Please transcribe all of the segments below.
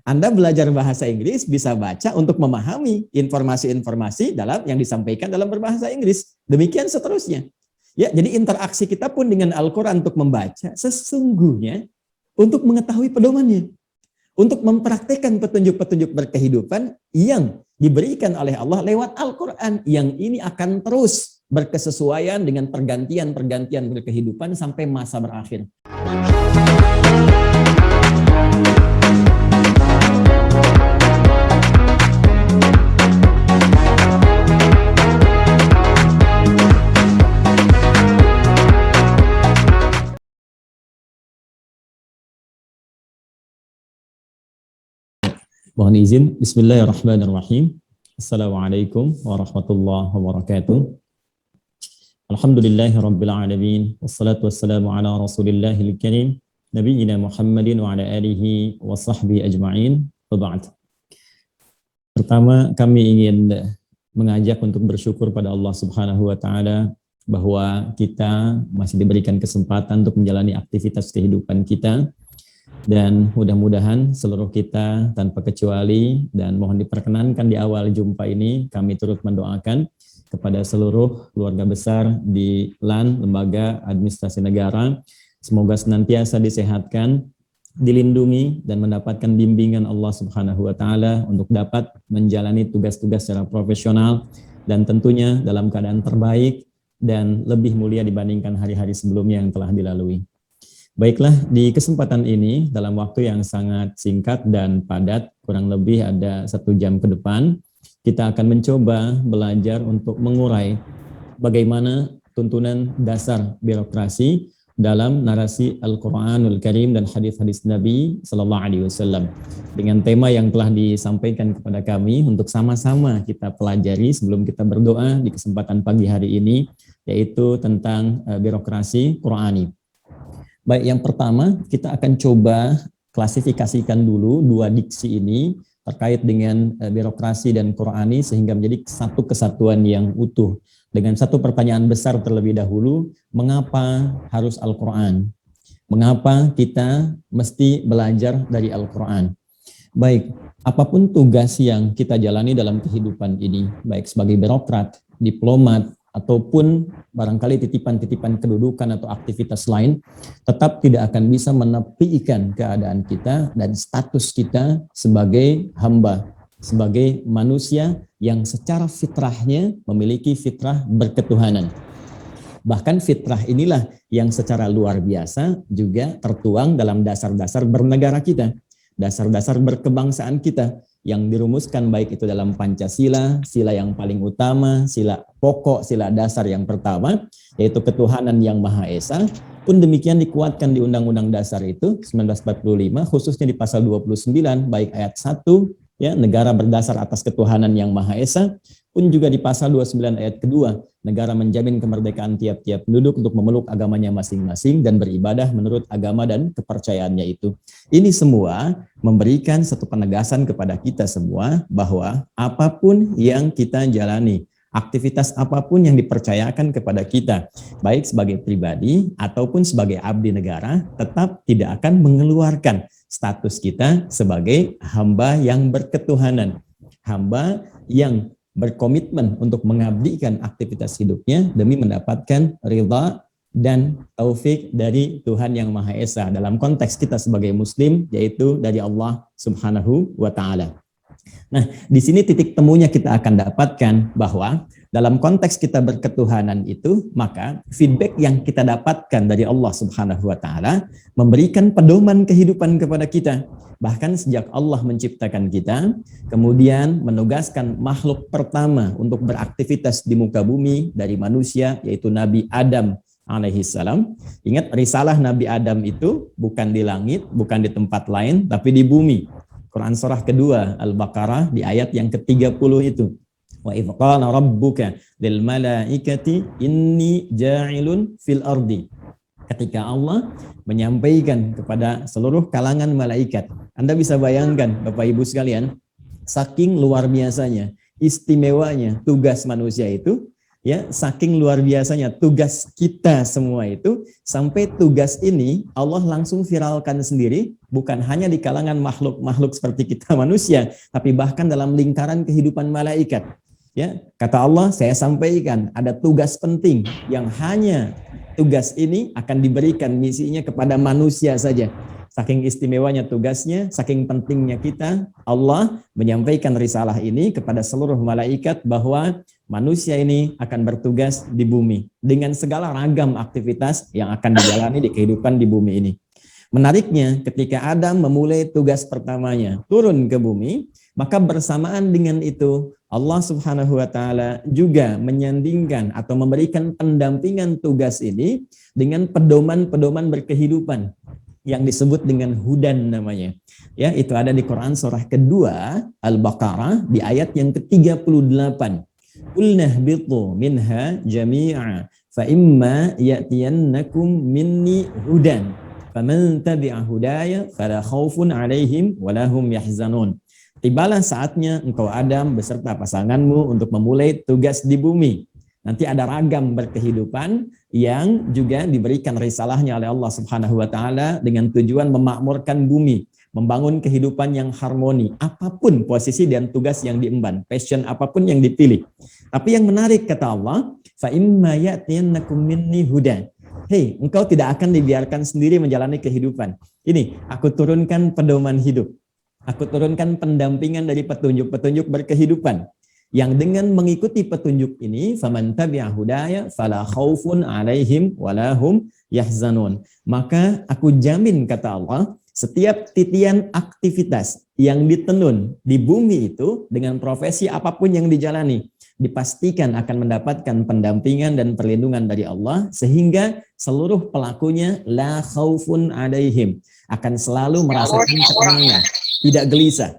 Anda belajar bahasa Inggris bisa baca untuk memahami informasi-informasi dalam yang disampaikan dalam berbahasa Inggris. Demikian seterusnya. Ya, jadi interaksi kita pun dengan Al-Quran untuk membaca sesungguhnya untuk mengetahui pedomannya, untuk mempraktikkan petunjuk-petunjuk berkehidupan yang diberikan oleh Allah lewat Al-Quran, yang ini akan terus berkesesuaian dengan pergantian-pergantian berkehidupan sampai masa berakhir. Mohon izin, bismillahirrahmanirrahim. Assalamualaikum warahmatullahi wabarakatuh. Alhamdulillahirabbil alamin, wassalatu wassalamu ala rasulillahil karim, nabiyina Muhammadin wa ala alihi wa sahbihi ajma'in. Wa ba'd. Pertama, kami ingin mengajak untuk bersyukur pada Allah Subhanahu wa taala bahwa kita masih diberikan kesempatan untuk menjalani aktivitas kehidupan kita. Dan mudah-mudahan seluruh kita tanpa kecuali, dan mohon diperkenankan di awal jumpa ini kami turut mendoakan kepada seluruh keluarga besar di LAN, Lembaga Administrasi Negara, semoga senantiasa disehatkan, dilindungi, dan mendapatkan bimbingan Allah Subhanahu wa taala untuk dapat menjalani tugas-tugas secara profesional dan tentunya dalam keadaan terbaik dan lebih mulia dibandingkan hari-hari sebelumnya yang telah dilalui. Baiklah, di kesempatan ini dalam waktu yang sangat singkat dan padat, kurang lebih ada 1 jam ke depan, kita akan mencoba belajar untuk mengurai bagaimana tuntunan dasar birokrasi dalam narasi Al-Quranul Karim dan hadis-hadis Nabi Sallallahu Alaihi Wasallam, dengan tema yang telah disampaikan kepada kami untuk sama-sama kita pelajari sebelum kita berdoa di kesempatan pagi hari ini, yaitu tentang birokrasi Qurani. Baik, yang pertama kita akan coba klasifikasikan dulu 2 diksi ini terkait dengan birokrasi dan Qurani sehingga menjadi satu kesatuan yang utuh. Dengan satu pertanyaan besar terlebih dahulu, mengapa harus Al-Quran? Mengapa kita mesti belajar dari Al-Quran? Baik, apapun tugas yang kita jalani dalam kehidupan ini, baik sebagai birokrat, diplomat, ataupun barangkali titipan-titipan kedudukan atau aktivitas lain, tetap tidak akan bisa menepikan keadaan kita dan status kita sebagai hamba, sebagai manusia yang secara fitrahnya memiliki fitrah berketuhanan. Bahkan fitrah inilah yang secara luar biasa juga tertuang dalam dasar-dasar bernegara kita, dasar-dasar berkebangsaan kita, yang dirumuskan baik itu dalam Pancasila, sila yang paling utama, sila pokok, sila dasar yang pertama, yaitu ketuhanan yang Maha Esa, pun demikian dikuatkan di Undang-Undang Dasar itu 1945, khususnya di pasal 29, baik ayat 1, ya, negara berdasar atas ketuhanan yang Maha Esa, pun juga di pasal 29 ayat kedua, negara menjamin kemerdekaan tiap-tiap penduduk untuk memeluk agamanya masing-masing dan beribadah menurut agama dan kepercayaannya itu. Ini semua memberikan satu penegasan kepada kita semua bahwa apapun yang kita jalani, aktivitas apapun yang dipercayakan kepada kita, baik sebagai pribadi ataupun sebagai abdi negara, tetap tidak akan mengeluarkan status kita sebagai hamba yang berketuhanan, hamba yang berkomitmen untuk mengabdikan aktivitas hidupnya demi mendapatkan ridha dan taufik dari Tuhan yang Maha Esa, dalam konteks kita sebagai muslim, yaitu dari Allah Subhanahu wa taala. Nah, di sini titik temunya kita akan dapatkan bahwa dalam konteks kita berketuhanan itu, maka feedback yang kita dapatkan dari Allah Subhanahu wa taala memberikan pedoman kehidupan kepada kita. Bahkan sejak Allah menciptakan kita, kemudian menugaskan makhluk pertama untuk beraktivitas di muka bumi dari manusia, yaitu Nabi Adam alaihissalam. Ingat, risalah Nabi Adam itu bukan di langit, bukan di tempat lain, tapi di bumi. Quran surah kedua Al-Baqarah di ayat yang ke-30 itu. Wa idh qala rabbuka lil malaikati inni ja'ilun fil ardi. Ketika Allah menyampaikan kepada seluruh kalangan malaikat, Anda bisa bayangkan Bapak Ibu sekalian, saking luar biasanya, istimewanya tugas manusia itu, Ya, saking luar biasanya tugas kita semua itu, sampai tugas ini Allah langsung viralkan sendiri, bukan hanya di kalangan makhluk-makhluk seperti kita manusia, tapi bahkan dalam lingkaran kehidupan malaikat. Ya, kata Allah, saya sampaikan ada tugas penting yang hanya tugas ini akan diberikan misinya kepada manusia saja. Saking istimewanya tugasnya, saking pentingnya kita, Allah menyampaikan risalah ini kepada seluruh malaikat bahwa manusia ini akan bertugas di bumi dengan segala ragam aktivitas yang akan dijalani di kehidupan di bumi ini. Menariknya, ketika Adam memulai tugas pertamanya turun ke bumi, maka bersamaan dengan itu Allah Subhanahu wa taala juga menyandingkan atau memberikan pendampingan tugas ini dengan pedoman-pedoman berkehidupan yang disebut dengan hudan namanya. Ya, itu ada di Quran surah kedua Al-Baqarah di ayat yang ke-38. Qulna ihbitu minha jami'a fa imma ya'tiyannakum minni hudan faman tabi'a hudaya fala khaufun 'alaihim wa lahum yahzanun. Tibalah saatnya engkau Adam beserta pasanganmu untuk memulai tugas di bumi. Nanti ada ragam berkehidupan yang juga diberikan risalahnya oleh Allah Subhanahu wa taala dengan tujuan memakmurkan bumi, membangun kehidupan yang harmoni, apapun posisi dan tugas yang diemban, passion apapun yang dipilih. Tapi yang menarik kata Allah, fa imma ya'tiyannakum minni hudan. Hei, engkau tidak akan dibiarkan sendiri menjalani kehidupan. Ini, aku turunkan pedoman hidup. Aku turunkan pendampingan dari petunjuk-petunjuk berkehidupan. Yang dengan mengikuti petunjuk ini, faman tabi'a hudaya fala khaufun 'alaihim wala hum yahzanun. Maka aku jamin kata Allah, setiap titian aktivitas yang ditenun di bumi itu dengan profesi apapun yang dijalani, dipastikan akan mendapatkan pendampingan dan perlindungan dari Allah, sehingga seluruh pelakunya la khaufun 'alaihim, akan selalu merasakan ketenangan, tidak gelisah.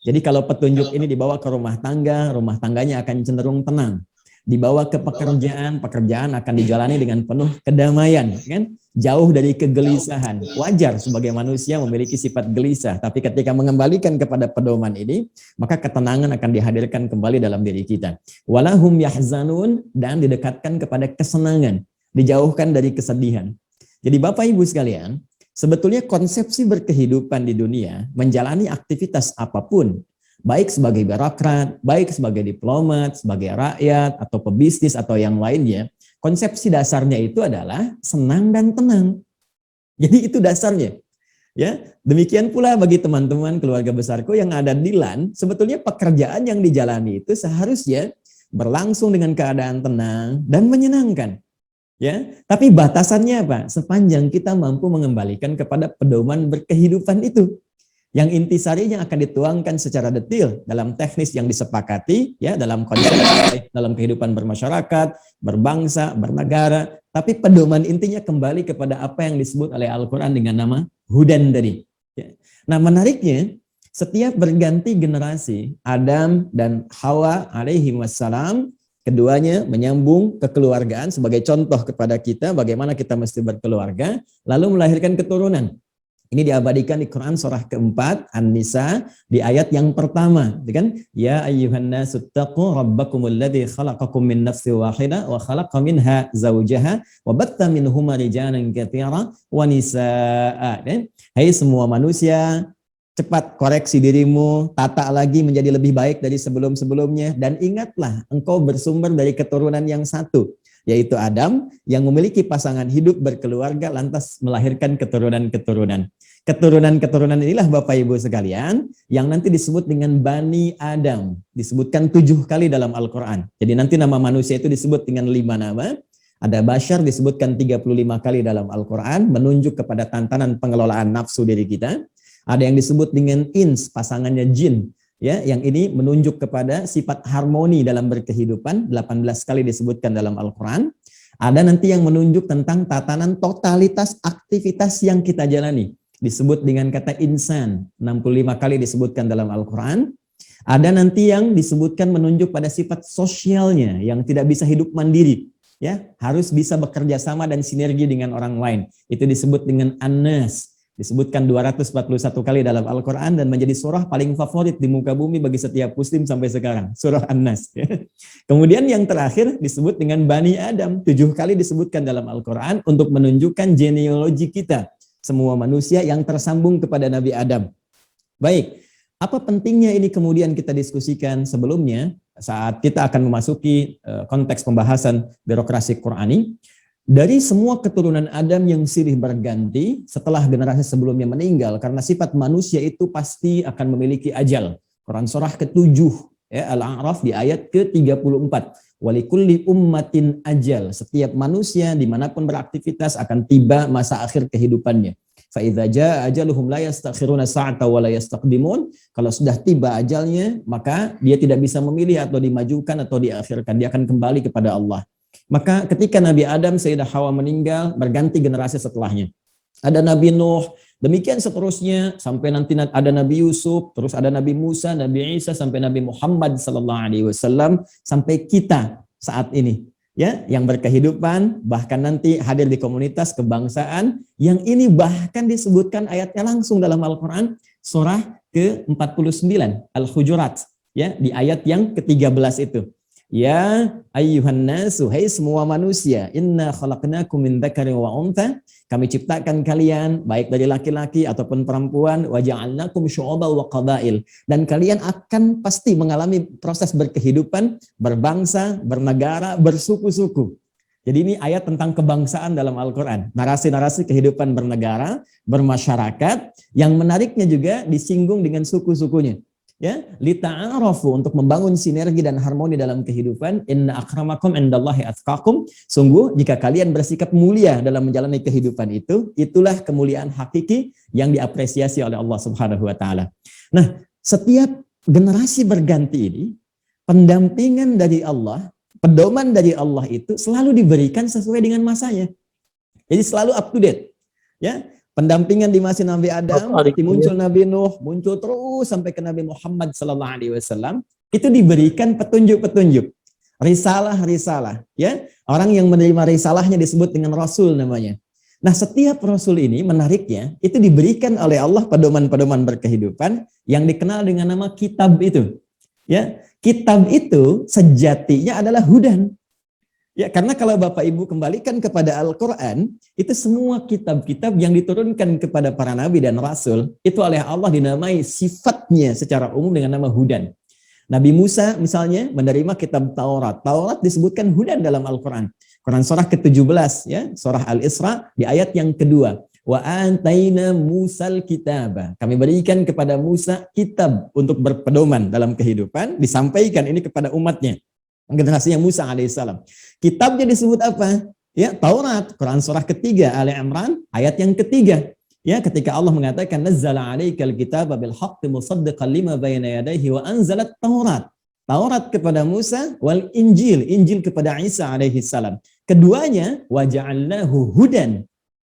Jadi kalau petunjuk ini dibawa ke rumah tangganya akan cenderung tenang. Dibawa ke pekerjaan, pekerjaan akan dijalani dengan penuh kedamaian, kan? Jauh dari kegelisahan. Wajar sebagai manusia memiliki sifat gelisah, tapi ketika mengembalikan kepada pedoman ini, maka ketenangan akan dihadirkan kembali dalam diri kita. Walahum yahzanun, dan didekatkan kepada kesenangan, dijauhkan dari kesedihan. Jadi Bapak Ibu sekalian, sebetulnya konsepsi berkehidupan di dunia, menjalani aktivitas apapun, baik sebagai birokrat, baik sebagai diplomat, sebagai rakyat, atau pebisnis, atau yang lainnya, konsepsi dasarnya itu adalah senang dan tenang. Jadi itu dasarnya. Ya, demikian pula bagi teman-teman keluarga besarku yang ada di LAN, sebetulnya pekerjaan yang dijalani itu seharusnya berlangsung dengan keadaan tenang dan menyenangkan. Ya, tapi batasannya apa? Sepanjang kita mampu mengembalikan kepada pedoman berkehidupan itu, yang intisarinya akan dituangkan secara detail dalam teknis yang disepakati, ya, dalam konsep, dalam kehidupan bermasyarakat, berbangsa, bernegara. Tapi pedoman intinya kembali kepada apa yang disebut oleh Al-Quran dengan nama hudan tadi. Ya. Nah, menariknya, setiap berganti generasi, Adam dan Hawa alaihi wassalam, keduanya menyambung kekeluargaan sebagai contoh kepada kita bagaimana kita mesti berkeluarga, lalu melahirkan keturunan. Ini diabadikan di Quran surah keempat An-Nisa di ayat yang pertama, kan? Ya ayyuhan nasu taqu rabbakumul ladzi khalaqakum min nafsin wahidah wa khalaqa minha zawjaha wa batta minhuma rijalan katsiran wa nisaa. Hai semua manusia, cepat koreksi dirimu, tata lagi menjadi lebih baik dari sebelum-sebelumnya, dan ingatlah engkau bersumber dari keturunan yang satu, yaitu Adam, yang memiliki pasangan hidup berkeluarga lantas melahirkan keturunan-keturunan. Keturunan-keturunan inilah Bapak Ibu sekalian yang nanti disebut dengan Bani Adam. Disebutkan 7 kali dalam Al-Quran. Jadi nanti nama manusia itu disebut dengan 5 nama. Ada Bashar disebutkan 35 kali dalam Al-Quran, menunjuk kepada tantangan pengelolaan nafsu diri kita. Ada yang disebut dengan ins, pasangannya jin, ya, yang ini menunjuk kepada sifat harmoni dalam berkehidupan, 18 kali disebutkan dalam Al-Quran. Ada nanti yang menunjuk tentang tatanan totalitas aktivitas yang kita jalani, disebut dengan kata insan, 65 kali disebutkan dalam Al-Quran. Ada nanti yang disebutkan menunjuk pada sifat sosialnya, yang tidak bisa hidup mandiri, ya, harus bisa bekerja sama dan sinergi dengan orang lain. Itu disebut dengan An-Nas. Disebutkan 241 kali dalam Al-Quran dan menjadi surah paling favorit di muka bumi bagi setiap muslim sampai sekarang. Surah An-Nas. Kemudian yang terakhir disebut dengan Bani Adam. 7 kali disebutkan dalam Al-Quran untuk menunjukkan genealogi kita. Semua manusia yang tersambung kepada Nabi Adam. Baik, apa pentingnya ini kemudian kita diskusikan sebelumnya saat kita akan memasuki konteks pembahasan birokrasi Qur'ani. Dari semua keturunan Adam yang silih berganti setelah generasi sebelumnya meninggal, karena sifat manusia itu pasti akan memiliki ajal. Quran surah ke-7 ya, Al-A'raf di ayat ke-34. Walikulli ummatin ajal. Setiap manusia dimanapun beraktivitas akan tiba masa akhir kehidupannya. Fa'idza jaa ajaluhum la yastakhiruna sa'ata wa la yastaqdimun. Kalau sudah tiba ajalnya, maka dia tidak bisa memilih atau dimajukan atau diakhirkan. Dia akan kembali kepada Allah. Maka ketika Nabi Adam, Sayyidah Hawa meninggal, berganti generasi setelahnya. Ada Nabi Nuh, demikian seterusnya sampai nanti ada Nabi Yusuf, terus ada Nabi Musa, Nabi Isa, sampai Nabi Muhammad SAW, sampai kita saat ini. Ya, yang berkehidupan, bahkan nanti hadir di komunitas kebangsaan, yang ini bahkan disebutkan ayatnya langsung dalam Al-Quran, surah ke-49, Al-Hujurat, ya, di ayat yang ke-13 itu. Ya ayyuhan nasu, hai semua manusia, inna khalaqnakum min dzakarin wa untha, kami ciptakan kalian baik dari laki-laki ataupun perempuan, wa ja'alnakum syu'uban wa qabail, dan kalian akan pasti mengalami proses berkehidupan, berbangsa, bernegara, bersuku-suku. Jadi ini ayat tentang kebangsaan dalam Al-Quran, narasi-narasi kehidupan bernegara, bermasyarakat, yang menariknya juga disinggung dengan suku-sukunya. Ya, lita'arafu, untuk membangun sinergi dan harmoni dalam kehidupan. Inna akramakum indallahi atqakum. Sungguh jika kalian bersikap mulia dalam menjalani kehidupan itu, itulah kemuliaan hakiki yang diapresiasi oleh Allah Subhanahu wa taala. Nah, setiap generasi berganti ini, pendampingan dari Allah, pedoman dari Allah itu selalu diberikan sesuai dengan masanya. Jadi selalu up to date. Ya, pendampingan di masa Nabi Adam, nanti muncul Nabi Nuh, muncul terus sampai ke Nabi Muhammad SAW, itu diberikan petunjuk-petunjuk, risalah-risalah. Ya, orang yang menerima risalahnya disebut dengan Rasul namanya. Nah, setiap Rasul ini menariknya, itu diberikan oleh Allah pedoman-pedoman berkehidupan yang dikenal dengan nama kitab itu. Ya, kitab itu sejatinya adalah hudan. Ya, karena kalau Bapak Ibu kembalikan kepada Al-Quran, itu semua kitab-kitab yang diturunkan kepada para nabi dan rasul, itu oleh Allah dinamai sifatnya secara umum dengan nama hudan. Nabi Musa misalnya menerima kitab Taurat. Taurat disebutkan hudan dalam Al-Quran. Quran surah ke-17, ya, surah Al-Isra di ayat yang kedua. Wa antaina Musal kitaba. Kami berikan kepada Musa kitab untuk berpedoman dalam kehidupan, disampaikan ini kepada umatnya. Generasinya Musa alaihissalam. Kitabnya disebut apa? Ya, Taurat. Quran surah ketiga Ali Imran ayat yang ketiga. Ya, ketika Allah mengatakan nazzala 'alaikal kitaba bil haqqi musaddiqan lima bayna yadayhi wa anzalat Taurat. Taurat kepada Musa wal Injil, Injil kepada Isa alaihissalam. Keduanya wa ja'alnahu hudan.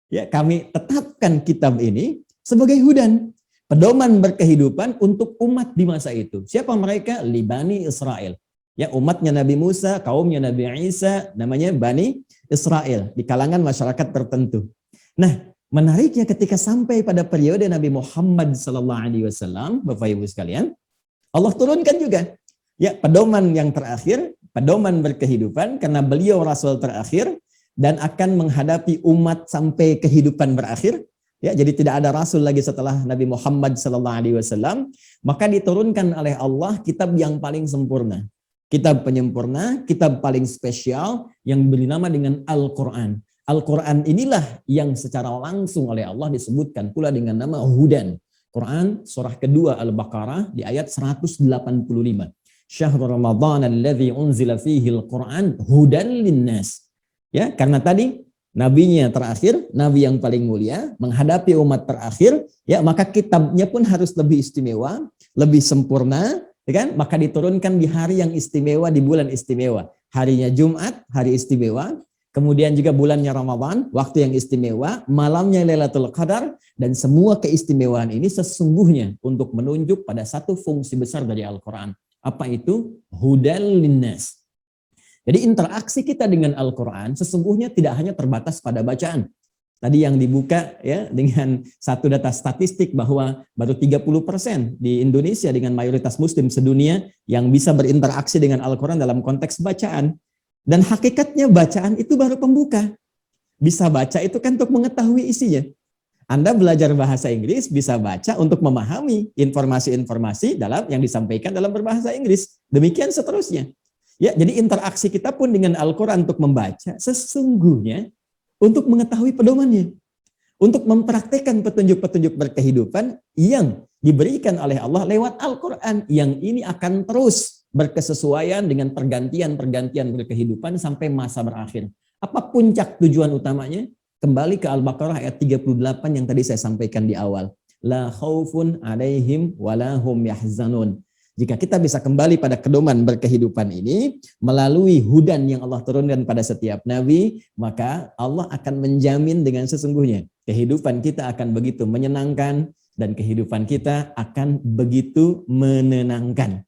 Ya, kami tetapkan kitab ini sebagai hudan, pedoman berkehidupan untuk umat di masa itu. Siapa mereka? Bani Israel. Ya, umatnya Nabi Musa, kaumnya Nabi Isa, namanya Bani Israel, di kalangan masyarakat tertentu. Nah, menariknya ketika sampai pada periode Nabi Muhammad SAW, Bapak Ibu sekalian, Allah turunkan juga ya pedoman yang terakhir, pedoman berkehidupan, karena beliau Rasul terakhir dan akan menghadapi umat sampai kehidupan berakhir. Ya, jadi tidak ada Rasul lagi setelah Nabi Muhammad SAW, maka diturunkan oleh Allah kitab yang paling sempurna. Kitab penyempurna, kitab paling spesial yang bernama dengan Al-Quran. Al-Quran inilah yang secara langsung oleh Allah disebutkan pula dengan nama hudan. Quran surah kedua Al-Baqarah di ayat 185. Syahrul Ramadan alladzi unzila fihi al-Quran hudan linnas. Ya, karena tadi nabinya terakhir, nabi yang paling mulia menghadapi umat terakhir, ya, maka kitabnya pun harus lebih istimewa, lebih sempurna. Ya kan? Maka diturunkan di hari yang istimewa, di bulan istimewa. Harinya Jumat, hari istimewa. Kemudian juga bulannya Ramadan, waktu yang istimewa. Malamnya Lailatul Qadar. Dan semua keistimewaan ini sesungguhnya untuk menunjuk pada satu fungsi besar dari Al-Quran. Apa itu? Hudal linnas. Jadi interaksi kita dengan Al-Quran sesungguhnya tidak hanya terbatas pada bacaan. Tadi yang dibuka ya dengan satu data statistik bahwa baru 30% di Indonesia dengan mayoritas muslim sedunia yang bisa berinteraksi dengan Al-Quran dalam konteks bacaan. Dan hakikatnya bacaan itu baru pembuka. Bisa baca itu kan untuk mengetahui isinya. Anda belajar bahasa Inggris bisa baca untuk memahami informasi-informasi dalam yang disampaikan dalam berbahasa Inggris. Demikian seterusnya. Ya, jadi interaksi kita pun dengan Al-Quran untuk membaca sesungguhnya untuk mengetahui pedomannya, untuk mempraktekkan petunjuk-petunjuk berkehidupan yang diberikan oleh Allah lewat Al-Quran, yang ini akan terus berkesesuaian dengan pergantian-pergantian berkehidupan sampai masa berakhir. Apa puncak tujuan utamanya? Kembali ke Al-Baqarah ayat 38 yang tadi saya sampaikan di awal. La khaufun alaihim walahum yahzanun. Jika kita bisa kembali pada pedoman berkehidupan ini melalui hudan yang Allah turunkan pada setiap nabi, maka Allah akan menjamin dengan sesungguhnya kehidupan kita akan begitu menyenangkan dan kehidupan kita akan begitu menenangkan.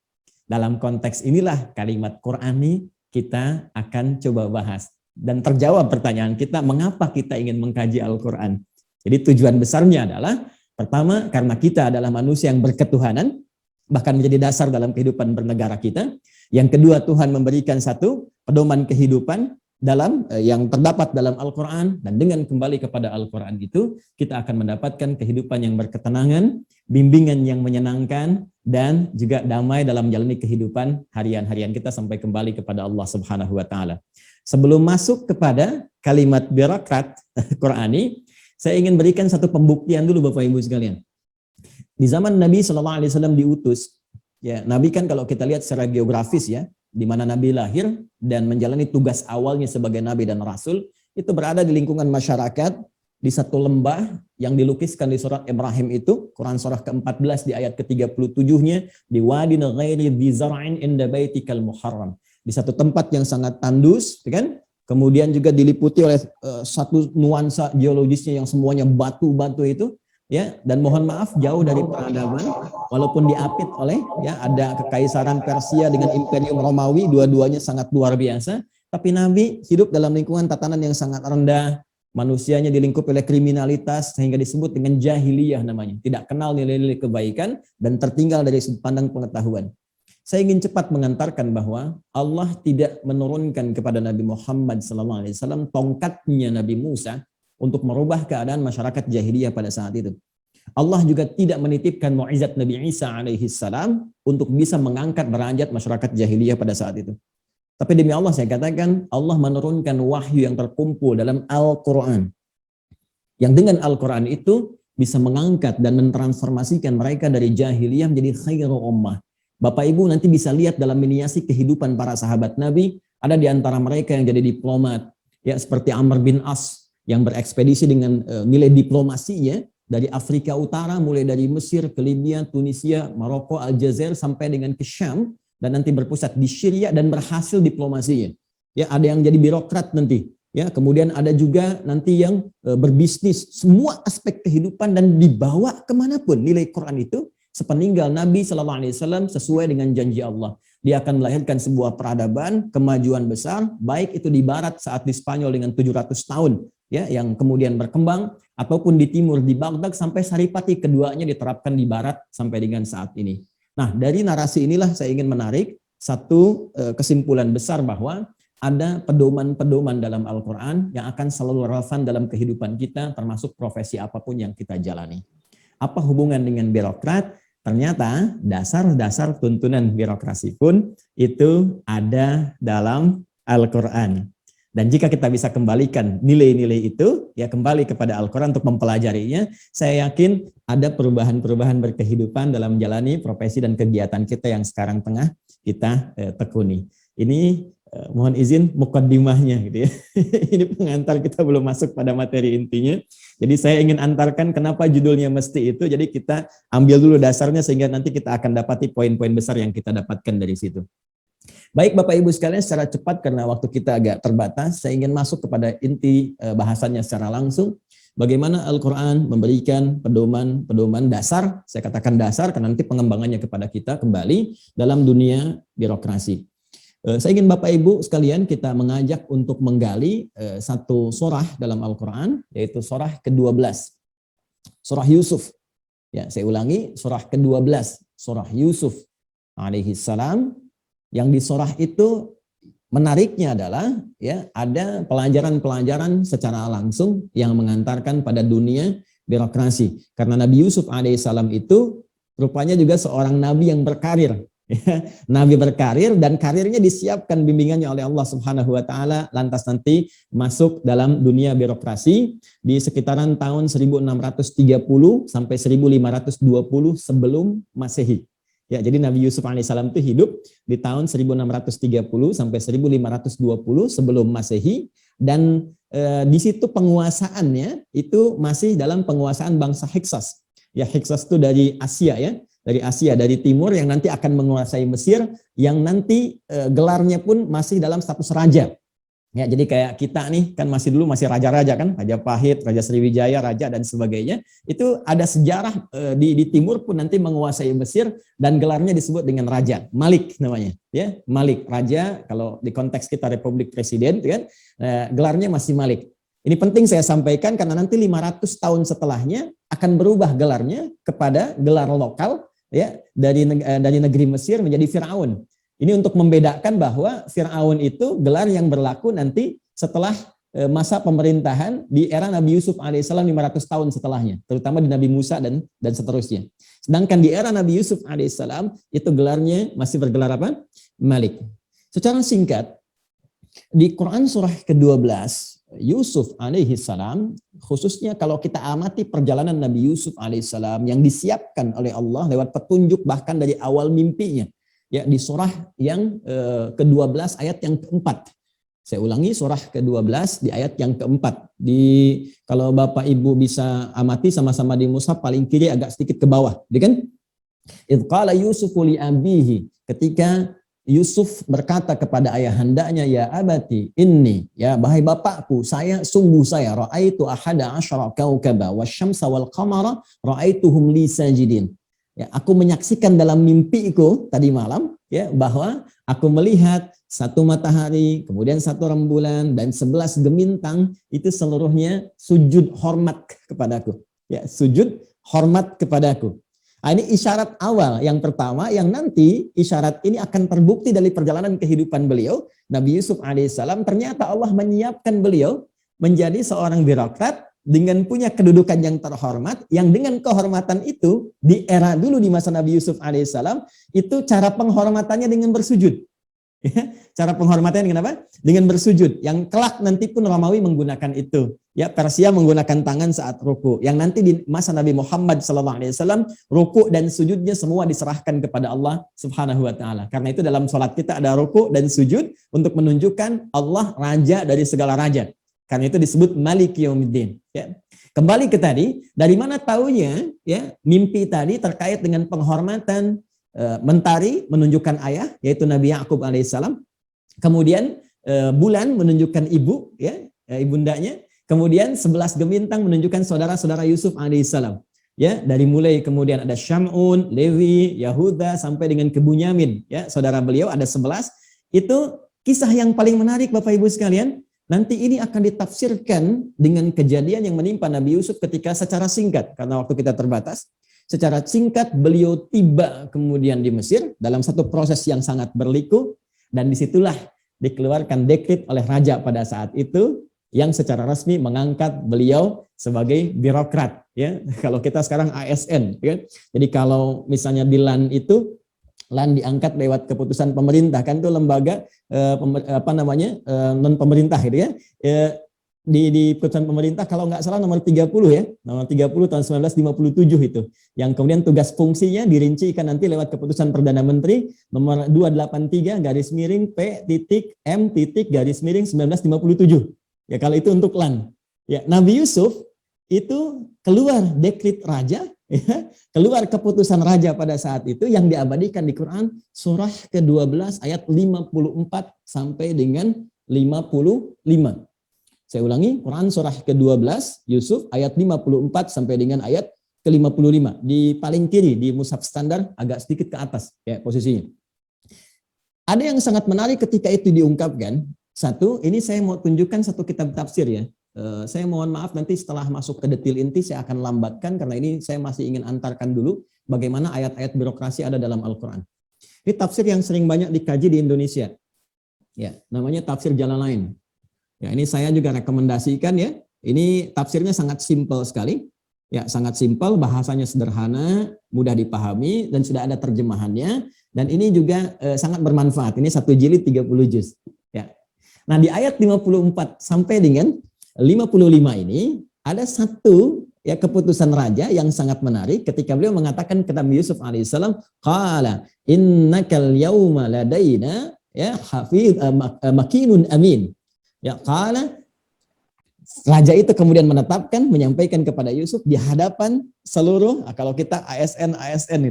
Dalam konteks inilah kalimat Qur'ani kita akan coba bahas dan terjawab pertanyaan kita, mengapa kita ingin mengkaji Al-Quran. Jadi tujuan besarnya adalah pertama karena kita adalah manusia yang berketuhanan, bahkan menjadi dasar dalam kehidupan bernegara kita. Yang kedua, Tuhan memberikan satu pedoman kehidupan dalam yang terdapat dalam Al-Quran, dan dengan kembali kepada Al-Quran itu kita akan mendapatkan kehidupan yang berketenangan, bimbingan yang menyenangkan, dan juga damai dalam menjalani kehidupan harian-harian kita sampai kembali kepada Allah Subhanahu wa taala. Sebelum masuk kepada kalimat birokrat Qur'ani, saya ingin berikan satu pembuktian dulu Bapak Ibu sekalian. Di zaman Nabi SAW diutus, ya Nabi kan kalau kita lihat secara geografis ya, di mana Nabi lahir dan menjalani tugas awalnya sebagai Nabi dan Rasul, itu berada di lingkungan masyarakat, di satu lembah yang dilukiskan di surat Ibrahim itu, Quran surah ke-14 di ayat ke-37-nya, di wadin ghairi dzi zar'in inda baitikal muharram. Di satu tempat yang sangat tandus, kan? Kemudian juga diliputi oleh satu nuansa geologisnya yang semuanya batu-batu itu, ya, dan mohon maaf jauh dari peradaban, walaupun diapit oleh ya ada kekaisaran Persia dengan Imperium Romawi, dua-duanya sangat luar biasa, tapi Nabi hidup dalam lingkungan tatanan yang sangat rendah, manusianya dilingkupi oleh kriminalitas sehingga disebut dengan jahiliyah namanya, tidak kenal nilai-nilai kebaikan dan tertinggal dari sudut pandang pengetahuan. Saya ingin cepat mengantarkan bahwa Allah tidak menurunkan kepada Nabi Muhammad SAW tongkatnya Nabi Musa untuk merubah keadaan masyarakat jahiliyah pada saat itu. Allah juga tidak menitipkan mu'izat Nabi Isa alaihissalam untuk bisa mengangkat derajat masyarakat jahiliyah pada saat itu. Tapi demi Allah saya katakan, Allah menurunkan wahyu yang terkumpul dalam Al-Quran. Yang dengan Al-Quran itu bisa mengangkat dan mentransformasikan mereka dari jahiliyah menjadi khairu ummah. Bapak Ibu nanti bisa lihat dalam miniasi kehidupan para sahabat Nabi, ada di antara mereka yang jadi diplomat, ya seperti Amr bin As yang berekspedisi dengan nilai diplomasinya dari Afrika Utara, mulai dari Mesir ke Libya, Tunisia, Maroko, Aljazair sampai dengan ke Syam, dan nanti berpusat di Syria dan berhasil diplomasinya. Ya, ada yang jadi birokrat nanti, ya, kemudian ada juga nanti yang berbisnis, semua aspek kehidupan dan dibawa kemanapun nilai Quran itu. Sepeninggal Nabi SAW sesuai dengan janji Allah. Dia akan melahirkan sebuah peradaban, kemajuan besar, baik itu di barat saat di Spanyol dengan 700 tahun, ya, yang kemudian berkembang, ataupun di timur di Baghdad sampai Saripati, keduanya diterapkan di barat sampai dengan saat ini. Nah, dari narasi inilah saya ingin menarik satu kesimpulan besar bahwa ada pedoman-pedoman dalam Al-Quran yang akan selalu relevan dalam kehidupan kita, termasuk profesi apapun yang kita jalani. Apa hubungan dengan birokrat? Ternyata dasar-dasar tuntunan birokrasi pun itu ada dalam Al-Quran. Dan jika kita bisa kembalikan nilai-nilai itu, ya kembali kepada Al-Quran untuk mempelajarinya, saya yakin ada perubahan-perubahan berkehidupan dalam menjalani profesi dan kegiatan kita yang sekarang tengah kita tekuni. Ini mohon izin mukaddimahnya gitu ya. Ini pengantar, kita belum masuk pada materi intinya. Jadi saya ingin antarkan kenapa judulnya mesti itu. Jadi kita ambil dulu dasarnya sehingga nanti kita akan dapati poin-poin besar yang kita dapatkan dari situ. Baik Bapak Ibu sekalian, secara cepat karena waktu kita agak terbatas, saya ingin masuk kepada inti bahasannya secara langsung. Bagaimana Al-Quran memberikan pedoman dasar, saya katakan dasar karena nanti pengembangannya kepada kita kembali dalam dunia birokrasi. Saya ingin Bapak Ibu sekalian kita mengajak untuk menggali satu surah dalam Al-Quran, yaitu surah ke-12, surah Yusuf. Ya, saya ulangi, surah ke-12, surah Yusuf alaihi salam. Yang di surah itu menariknya adalah ya ada pelajaran-pelajaran secara langsung yang mengantarkan pada dunia birokrasi. Karena Nabi Yusuf alaihissalam itu rupanya juga seorang nabi yang berkarir. Nabi berkarir dan karirnya disiapkan bimbingannya oleh Allah Subhanahu wa taala, lantas nanti masuk dalam dunia birokrasi di sekitaran tahun 1630 sampai 1520 sebelum Masehi. Ya, jadi Nabi Yusuf alaihissalam itu hidup di tahun 1630 sampai 1520 sebelum Masehi, dan di situ penguasaannya itu masih dalam penguasaan bangsa Hyksos. Ya, Hyksos itu dari Asia ya, dari timur yang nanti akan menguasai Mesir, yang nanti gelarnya pun masih dalam status raja. Ya, jadi kayak kita nih kan masih raja-raja kan, Majapahit, Raja Sriwijaya, raja dan sebagainya. Itu ada sejarah di timur pun nanti menguasai Mesir dan gelarnya disebut dengan raja, Malik namanya, ya, Malik, raja. Kalau di konteks kita Republik Presiden kan, gelarnya masih Malik. Ini penting saya sampaikan karena nanti 500 tahun setelahnya akan berubah gelarnya kepada gelar lokal ya, dari negeri Mesir menjadi Firaun. Ini untuk membedakan bahwa Fir'aun itu gelar yang berlaku nanti setelah masa pemerintahan di era Nabi Yusuf alaihissalam 500 tahun setelahnya, terutama di Nabi Musa dan seterusnya. Sedangkan di era Nabi Yusuf alaihissalam itu gelarnya masih bergelar apa? Malik. Secara singkat, di Quran surah ke-12 Yusuf alaihissalam, khususnya kalau kita amati perjalanan Nabi Yusuf alaihissalam yang disiapkan oleh Allah lewat petunjuk bahkan dari awal mimpinya. Ya, di surah yang ke-12 ayat yang keempat. Saya ulangi, surah ke-12 di ayat yang keempat. Kalau Bapak Ibu bisa amati sama-sama di mushaf paling kiri agak sedikit ke bawah, kan? Idz qala Yusufu li abihi, ketika Yusuf berkata kepada ayahandanya, ya abati inni, ya bahai bapakku, sungguh saya ra'aitu ahada asyara kaukaba wasyamsa wal qamara ra'aituhum li sajidin. Ya, aku menyaksikan dalam mimpiku tadi malam ya bahwa aku melihat satu matahari, kemudian satu rembulan dan 11 gemintang itu seluruhnya sujud hormat kepadaku. Ya, sujud hormat kepadaku. Nah, ini isyarat awal yang pertama yang nanti isyarat ini akan terbukti dari perjalanan kehidupan beliau. Nabi Yusuf alaihissalam ternyata Allah menyiapkan beliau menjadi seorang birokrat dengan punya kedudukan yang terhormat, yang dengan kehormatan itu di era dulu di masa Nabi Yusuf alaihissalam itu cara penghormatannya dengan bersujud. Cara penghormatannya dengan apa? Dengan bersujud. Yang kelak nanti pun Romawi menggunakan itu. Ya, Persia menggunakan tangan saat ruku. Yang nanti di masa Nabi Muhammad SAW ruku dan sujudnya semua diserahkan kepada Allah Subhanahu Wa Taala. Karena itu dalam sholat kita ada ruku dan sujud untuk menunjukkan Allah raja dari segala raja. Karena itu disebut Maliki Yaumiddin. Ya. Kembali ke tadi, dari mana taunya ya mimpi tadi terkait dengan penghormatan mentari menunjukkan ayah, yaitu Nabi Yakub alaihissalam. Kemudian bulan menunjukkan ibu, ya ibundanya. Kemudian 11 gemintang menunjukkan saudara-saudara Yusuf alaihissalam. Ya, dari mulai kemudian ada Syamun, Lewi, Yahuda sampai dengan ke Bunyamin. Ya, saudara beliau ada 11. Itu kisah yang paling menarik Bapak Ibu sekalian. Nanti ini akan ditafsirkan dengan kejadian yang menimpa Nabi Yusuf ketika secara singkat, karena waktu kita terbatas, secara singkat beliau tiba kemudian di Mesir dalam satu proses yang sangat berliku, dan disitulah dikeluarkan dekret oleh raja pada saat itu yang secara resmi mengangkat beliau sebagai birokrat. Ya, kalau kita sekarang ASN, ya. Jadi kalau misalnya di LAN itu LAN diangkat lewat keputusan pemerintah, kan itu lembaga non pemerintah gitu ya. Di keputusan pemerintah kalau nggak salah nomor 30 ya, nomor 30 tahun 1957 itu. Yang kemudian tugas fungsinya dirincikan nanti lewat keputusan Perdana Menteri nomor 283 garis miring P.M. garis miring 1957. Ya, kalau itu untuk LAN. Ya, Nabi Yusuf itu keluar dekret raja, ya, keluar keputusan raja pada saat itu yang diabadikan di Quran surah ke-12 ayat 54 sampai dengan 55. Saya ulangi, Quran surah ke-12 Yusuf ayat 54 sampai dengan ayat ke-55. Di paling kiri di mushaf standar agak sedikit ke atas ya posisinya. Ada yang sangat menarik ketika itu diungkapkan. Satu, ini saya mau tunjukkan satu kitab tafsir ya. Saya mohon maaf nanti setelah masuk ke detil inti saya akan lambatkan karena ini saya masih ingin antarkan dulu bagaimana ayat-ayat birokrasi ada dalam Al-Quran. Ini tafsir yang sering banyak dikaji di Indonesia. Ya, namanya tafsir Jalalain. Ya, ini saya juga rekomendasikan ya. Ini tafsirnya sangat simpel sekali. Ya, sangat simpel, bahasanya sederhana, mudah dipahami dan sudah ada terjemahannya dan ini juga sangat bermanfaat. Ini satu jilid 30 juz. Ya. Nah, di ayat 54 sampai dengan 55 ini ada satu ya keputusan raja yang sangat menarik ketika beliau mengatakan kepada Nabi Yusuf alaihissalam, qala innakal yauma ladaina ya hafiz makinun amin. Ya, qala raja itu kemudian menetapkan, menyampaikan kepada Yusuf di hadapan seluruh, kalau kita ASN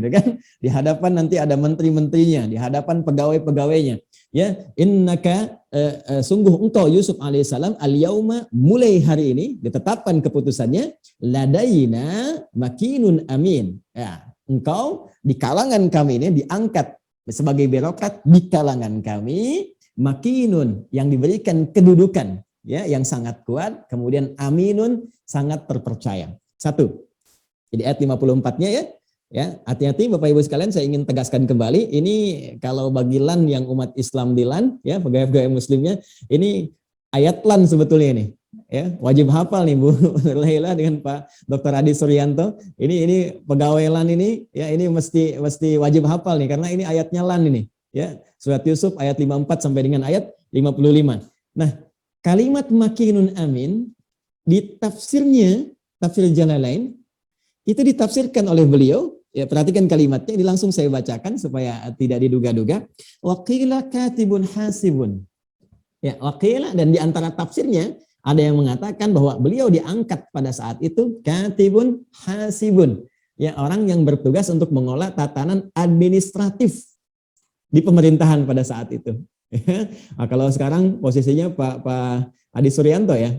gitu kan, di hadapan nanti ada menteri-menterinya, di hadapan pegawai-pegawainya. Ya, innaka sungguh engkau Yusuf alaihissalam al-yauma mulai hari ini ditetapkan keputusannya ladaina makinun amin. Ya, engkau di kalangan kami ini diangkat sebagai birokrat di kalangan kami makinun yang diberikan kedudukan ya yang sangat kuat, kemudian aminun sangat terpercaya. Satu. Jadi ayat 54-nya ya. Ya, hati-hati Bapak Ibu sekalian, saya ingin tegaskan kembali, ini kalau bagi LAN yang umat Islam di LAN ya, pegawai-pegawai muslimnya, ini ayat LAN sebetulnya ini. Ya, wajib hafal nih Bu Laila dengan Pak Dr. Adi Suryanto. Ini pegawai LAN ini ya, ini mesti wajib hafal nih karena ini ayatnya LAN ini ya. Surat Yusuf ayat 54 sampai dengan ayat 55. Nah, kalimat makinun amin di tafsirnya, tafsir Jalalain itu ditafsirkan oleh beliau. Ya, perhatikan kalimatnya, ini langsung saya bacakan supaya tidak diduga-duga. Waqila katibun hasibun. Ya, waqila, dan di antara tafsirnya ada yang mengatakan bahwa beliau diangkat pada saat itu katibun hasibun. Ya, orang yang bertugas untuk mengolah tatanan administratif di pemerintahan pada saat itu. Nah, kalau sekarang posisinya Pak Adi Suryanto ya.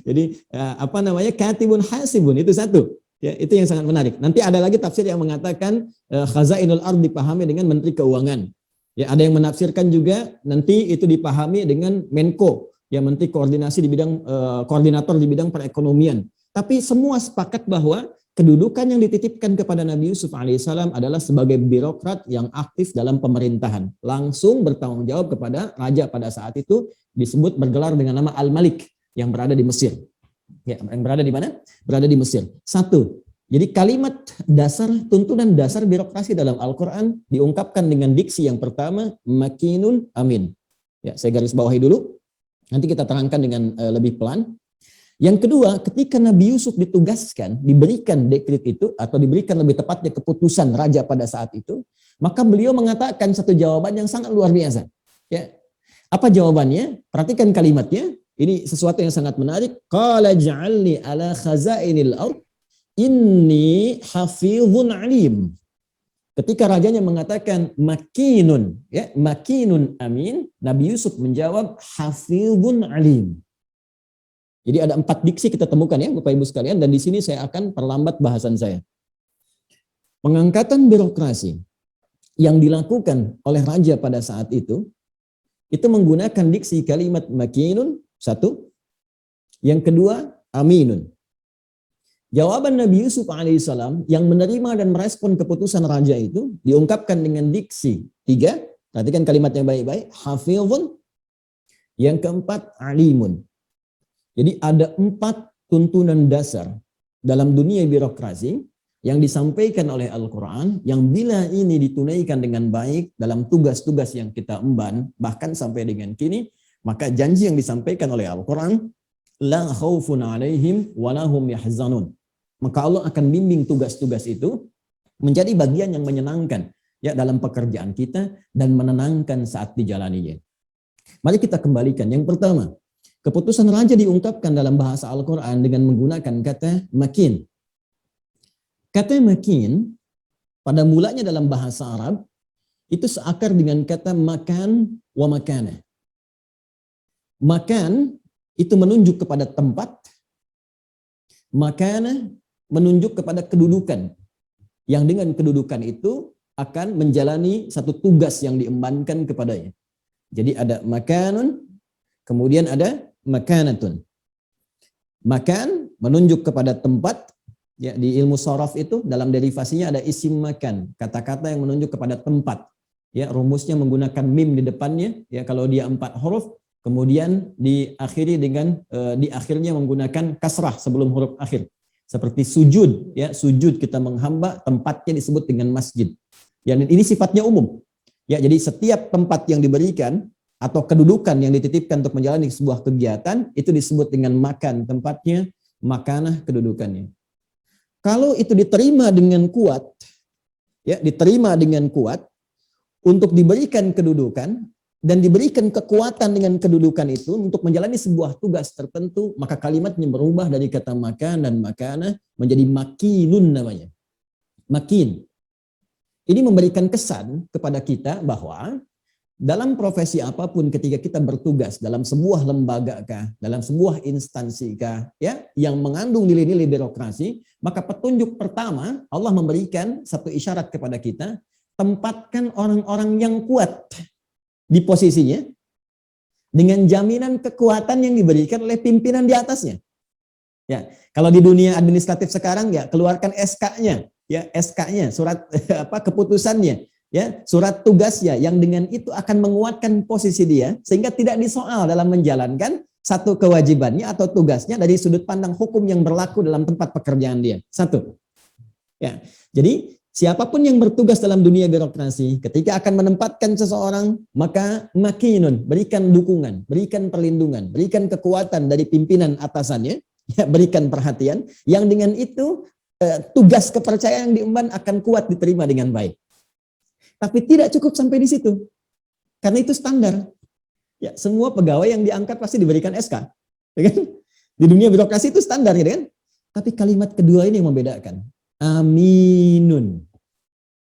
Jadi apa namanya katibun hasibun itu satu. Ya, itu yang sangat menarik. Nanti ada lagi tafsir yang mengatakan khazainul ard dipahami dengan Menteri Keuangan. Ya, ada yang menafsirkan juga nanti itu dipahami dengan Menko, ya Menteri Koordinasi di bidang koordinator di bidang perekonomian. Tapi semua sepakat bahwa kedudukan yang dititipkan kepada Nabi Yusuf alaihissalam adalah sebagai birokrat yang aktif dalam pemerintahan. Langsung bertanggung jawab kepada raja pada saat itu, disebut bergelar dengan nama Al-Malik yang berada di Mesir. Ya, yang berada di mana? Berada di Mesir. Satu. Jadi kalimat dasar, tuntunan dasar birokrasi dalam Al-Quran diungkapkan dengan diksi yang pertama, makinun amin. Ya, saya garis bawahi dulu. Nanti kita terangkan dengan lebih pelan. Yang kedua, ketika Nabi Yusuf ditugaskan, diberikan dekret itu, atau diberikan lebih tepatnya keputusan raja pada saat itu, maka beliau mengatakan satu jawaban yang sangat luar biasa. Ya. Apa jawabannya? Perhatikan kalimatnya. Ini sesuatu yang sangat menarik. Qala ja'alni ala khazainil ard inni hafizun alim. Ketika rajanya mengatakan makinun, ya, makinun amin, Nabi Yusuf menjawab hafizun alim. Jadi ada 4 diksi kita temukan ya Bapak Ibu sekalian, dan di sini saya akan perlambat bahasan saya. Pengangkatan birokrasi yang dilakukan oleh raja pada saat itu menggunakan diksi kalimat makinun, satu. Yang kedua, aminun. Jawaban Nabi Yusuf alaihissalam yang menerima dan merespon keputusan raja itu diungkapkan dengan diksi 3. Perhatikan kalimatnya baik-baik. Hafizun. Yang keempat, alimun. Jadi ada 4 tuntunan dasar dalam dunia birokrasi yang disampaikan oleh Al-Quran, yang bila ini ditunaikan dengan baik dalam tugas-tugas yang kita emban, bahkan sampai dengan kini, maka janji yang disampaikan oleh Al-Quran, la khaufun alaihim wa lahum yahzanun. Maka Allah akan bimbing tugas-tugas itu menjadi bagian yang menyenangkan ya dalam pekerjaan kita dan menenangkan saat dijalaninya. Mari kita kembalikan. Yang pertama, keputusan raja diungkapkan dalam bahasa Al-Quran dengan menggunakan kata makin. Kata makin pada mulanya dalam bahasa Arab itu seakar dengan kata makan wa makana. Makan itu menunjuk kepada tempat, makana menunjuk kepada kedudukan. Yang dengan kedudukan itu akan menjalani satu tugas yang diembankan kepadanya. Jadi ada makanun, kemudian ada makanatun. Makan menunjuk kepada tempat, ya, di ilmu sharaf itu dalam derivasinya ada isim makan, kata-kata yang menunjuk kepada tempat. Ya, rumusnya menggunakan mim di depannya, ya, kalau dia 4 huruf, kemudian diakhiri dengan di akhirnya menggunakan kasrah sebelum huruf akhir. Seperti sujud, ya, sujud kita menghamba, tempatnya disebut dengan masjid. Ya, ini sifatnya umum. Ya, jadi setiap tempat yang diberikan atau kedudukan yang dititipkan untuk menjalani sebuah kegiatan itu disebut dengan makan tempatnya, makanah kedudukannya. Kalau itu diterima dengan kuat, ya, diterima dengan kuat untuk diberikan kedudukan dan diberikan kekuatan dengan kedudukan itu untuk menjalani sebuah tugas tertentu, maka kalimatnya berubah dari kata makan dan makanah menjadi makinun namanya. Makin. Ini memberikan kesan kepada kita bahwa dalam profesi apapun ketika kita bertugas dalam sebuah lembaga kah, dalam sebuah instansi kah, ya, yang mengandung nilai-nilai birokrasi, maka petunjuk pertama Allah memberikan satu isyarat kepada kita, tempatkan orang-orang yang kuat di posisinya dengan jaminan kekuatan yang diberikan oleh pimpinan di atasnya. Ya, kalau di dunia administratif sekarang, ya, keluarkan SK-nya. Ya, SK-nya, surat keputusannya, ya, surat tugasnya yang dengan itu akan menguatkan posisi dia sehingga tidak disoal dalam menjalankan satu kewajibannya atau tugasnya dari sudut pandang hukum yang berlaku dalam tempat pekerjaan dia. Satu. Ya. Jadi siapapun yang bertugas dalam dunia birokrasi ketika akan menempatkan seseorang, maka makinun, berikan dukungan, berikan perlindungan, berikan kekuatan dari pimpinan atasannya, ya, berikan perhatian yang dengan itu tugas kepercayaan yang diemban akan kuat diterima dengan baik. Tapi tidak cukup sampai di situ. Karena itu standar. Ya, semua pegawai yang diangkat pasti diberikan SK. Ya kan? Di dunia birokrasi itu standar, ya kan? Tapi kalimat kedua ini yang membedakan. Aminun.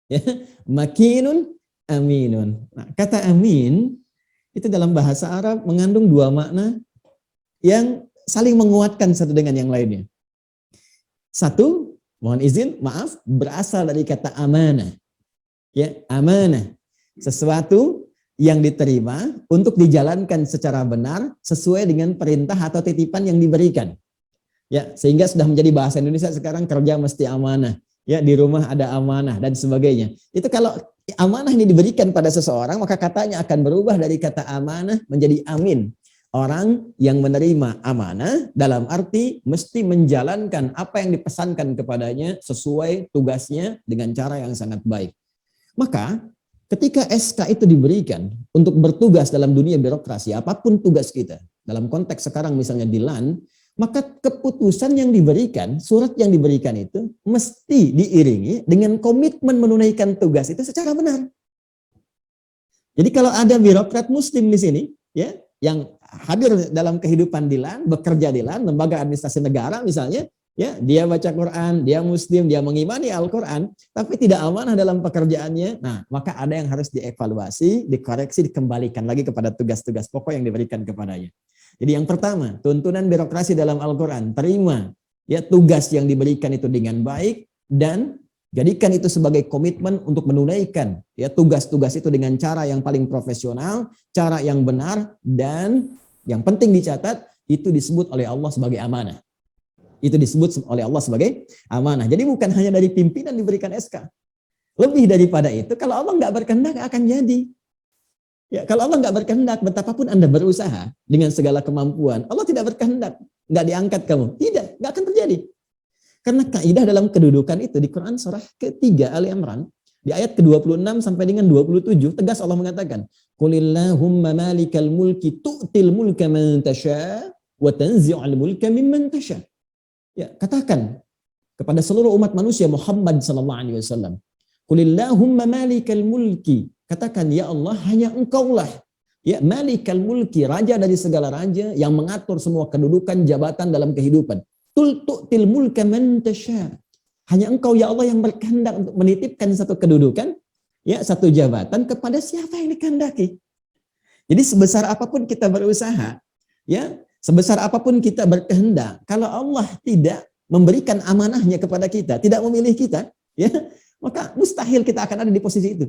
Ya, makinun, aminun. Nah, kata amin itu dalam bahasa Arab mengandung dua makna yang saling menguatkan satu dengan yang lainnya. Satu, mohon izin, maaf, berasal dari kata amanah. Ya, amanah. Sesuatu yang diterima untuk dijalankan secara benar sesuai dengan perintah atau titipan yang diberikan. Ya, sehingga sudah menjadi bahasa Indonesia sekarang kerja mesti amanah. Ya, di rumah ada amanah dan sebagainya. Itu kalau amanah ini diberikan pada seseorang, maka katanya akan berubah dari kata amanah menjadi amin. Orang yang menerima amanah dalam arti mesti menjalankan apa yang dipesankan kepadanya sesuai tugasnya dengan cara yang sangat baik. Maka ketika SK itu diberikan untuk bertugas dalam dunia birokrasi, apapun tugas kita, dalam konteks sekarang misalnya di LAN, maka keputusan yang diberikan, surat yang diberikan itu mesti diiringi dengan komitmen menunaikan tugas itu secara benar. Jadi kalau ada birokrat muslim di sini, ya, yang hadir dalam kehidupan di LAN, bekerja di LAN, lembaga administrasi negara misalnya, ya, dia baca Quran, dia muslim, dia mengimani Al-Quran, tapi tidak amanah dalam pekerjaannya, nah, maka ada yang harus dievaluasi, dikoreksi, dikembalikan lagi kepada tugas-tugas pokok yang diberikan kepadanya. Jadi yang pertama, tuntunan birokrasi dalam Al-Quran, terima, ya, tugas yang diberikan itu dengan baik dan jadikan itu sebagai komitmen untuk menunaikan, ya, tugas-tugas itu dengan cara yang paling profesional, cara yang benar, dan yang penting dicatat, itu disebut oleh Allah sebagai amanah. Itu disebut oleh Allah sebagai amanah. Jadi bukan hanya dari pimpinan diberikan SK. Lebih daripada itu, kalau Allah nggak berkehendak nggak akan jadi. Ya, kalau Allah nggak berkehendak, betapapun Anda berusaha dengan segala kemampuan, Allah tidak berkehendak, nggak diangkat kamu. Tidak, nggak akan terjadi. Karena kaidah dalam kedudukan itu di Quran surah ketiga Ali Imran di ayat ke-26 sampai dengan 27 tegas Allah mengatakan, "Qulillahumma malikal mulki tu'til mulka man tasha wa tanzi'ul mulka mimman tasha." Ya, katakan kepada seluruh umat manusia Muhammad sallallahu alaihi wasallam, "Qulillahumma malikal mulki." Katakan, ya Allah, hanya Engkaulah, ya, malikal mulki, raja dari segala raja yang mengatur semua kedudukan jabatan dalam kehidupan. Tu'til mulka man tasha. Hanya Engkau, ya Allah, yang berkehendak untuk menitipkan satu kedudukan, ya, satu jabatan kepada siapa yang dikehendaki. Jadi sebesar apapun kita berusaha, ya, sebesar apapun kita berkehendak, kalau Allah tidak memberikan amanahnya kepada kita, tidak memilih kita, ya, maka mustahil kita akan ada di posisi itu.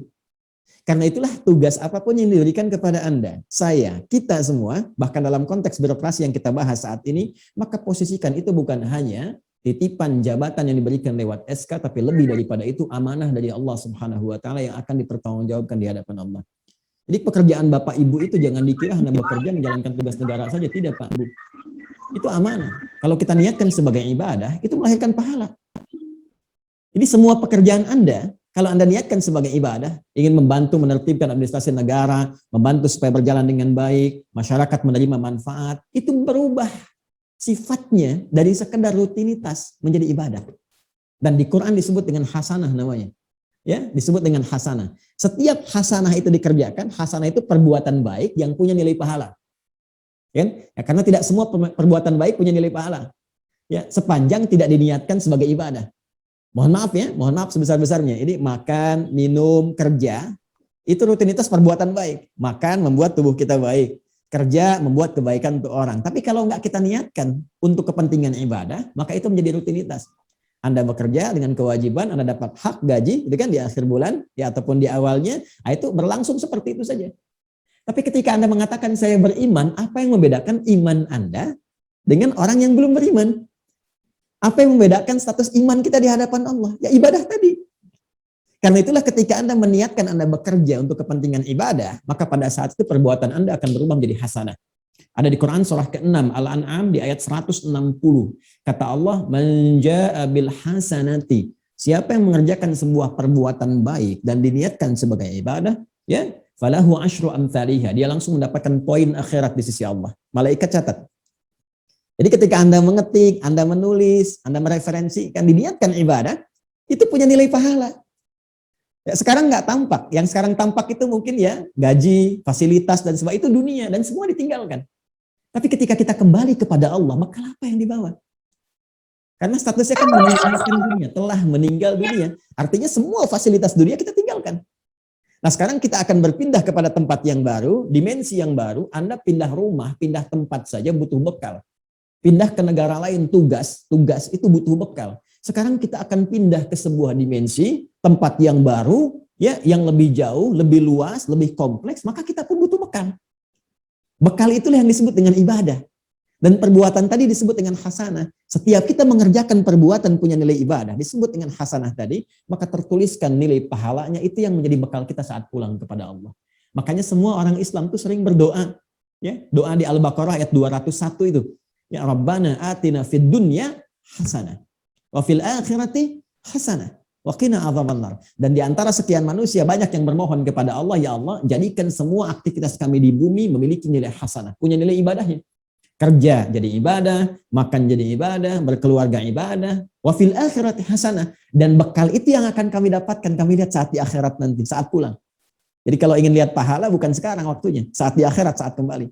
Karena itulah tugas apapun yang diberikan kepada Anda, saya, kita semua, bahkan dalam konteks birokrasi yang kita bahas saat ini, maka posisikan itu bukan hanya titipan jabatan yang diberikan lewat SK, tapi lebih daripada itu amanah dari Allah Subhanahu wa taala yang akan dipertanggungjawabkan di hadapan Allah. Jadi pekerjaan Bapak Ibu itu jangan dikira hanya bekerja menjalankan tugas negara saja, tidak Pak Bu. Itu amanah. Kalau kita niatkan sebagai ibadah, itu melahirkan pahala. Jadi semua pekerjaan Anda, kalau Anda niatkan sebagai ibadah, ingin membantu menertibkan administrasi negara, membantu supaya berjalan dengan baik, masyarakat menerima manfaat, itu berubah sifatnya dari sekedar rutinitas menjadi ibadah. Dan di Quran disebut dengan hasanah namanya. Ya, disebut dengan hasanah. Setiap hasanah itu dikerjakan, hasanah itu perbuatan baik yang punya nilai pahala. Ya, karena tidak semua perbuatan baik punya nilai pahala. Ya, sepanjang tidak diniatkan sebagai ibadah. Mohon maaf ya, mohon maaf sebesar-besarnya. Ini makan, minum, kerja, itu rutinitas perbuatan baik. Makan membuat tubuh kita baik. Kerja membuat kebaikan untuk orang. Tapi kalau nggak kita niatkan untuk kepentingan ibadah, maka itu menjadi rutinitas. Anda bekerja dengan kewajiban, Anda dapat hak gaji, itu kan di akhir bulan, ya ataupun di awalnya, itu berlangsung seperti itu saja. Tapi ketika Anda mengatakan saya beriman, apa yang membedakan iman Anda dengan orang yang belum beriman? Apa yang membedakan status iman kita di hadapan Allah? Ya ibadah tadi. Karena itulah ketika Anda meniatkan Anda bekerja untuk kepentingan ibadah, maka pada saat itu perbuatan Anda akan berubah menjadi hasanah. Ada di Quran surah ke-6 Al-An'am di ayat 160. Kata Allah, "Man jaa'a bil hasanati." Siapa yang mengerjakan sebuah perbuatan baik dan diniatkan sebagai ibadah, ya, falahu asyru amsalihha. Dia langsung mendapatkan poin akhirat di sisi Allah. Malaikat catat. Jadi ketika Anda mengetik, Anda menulis, Anda mereferensikan, diniatkan ibadah, itu punya nilai pahala. Ya, sekarang nggak tampak. Yang sekarang tampak itu mungkin ya gaji, fasilitas, dan sebagainya. Itu dunia, dan semua ditinggalkan. Tapi ketika kita kembali kepada Allah, maka apa yang dibawa? Karena statusnya kan meninggalkan dunia, telah meninggal dunia. Artinya semua fasilitas dunia kita tinggalkan. Nah sekarang kita akan berpindah kepada tempat yang baru, dimensi yang baru. Anda pindah rumah, pindah tempat saja butuh bekal. Pindah ke negara lain tugas itu butuh bekal. Sekarang kita akan pindah ke sebuah dimensi, tempat yang baru, ya, yang lebih jauh, lebih luas, lebih kompleks, maka kita pun butuh bekal. Bekal itulah yang disebut dengan ibadah. Dan perbuatan tadi disebut dengan hasanah. Setiap kita mengerjakan perbuatan punya nilai ibadah, disebut dengan hasanah tadi, maka tertuliskan nilai pahalanya, itu yang menjadi bekal kita saat pulang kepada Allah. Makanya semua orang Islam itu sering berdoa. Ya, doa di Al-Baqarah ayat 201 itu. Ya Rabbana atina fid dunya hasanah wa fil akhirati hasanah wa qina adzabannar. Dan di antara sekian manusia banyak yang bermohon kepada Allah, ya Allah, jadikan semua aktivitas kami di bumi memiliki nilai hasanah, punya nilai ibadahnya. Kerja jadi ibadah, makan jadi ibadah, berkeluarga ibadah, wa fil akhirati hasanah, dan bekal itu yang akan kami dapatkan, kami lihat saat di akhirat nanti, saat pulang. Jadi kalau ingin lihat pahala bukan sekarang waktunya, saat di akhirat, saat kembali.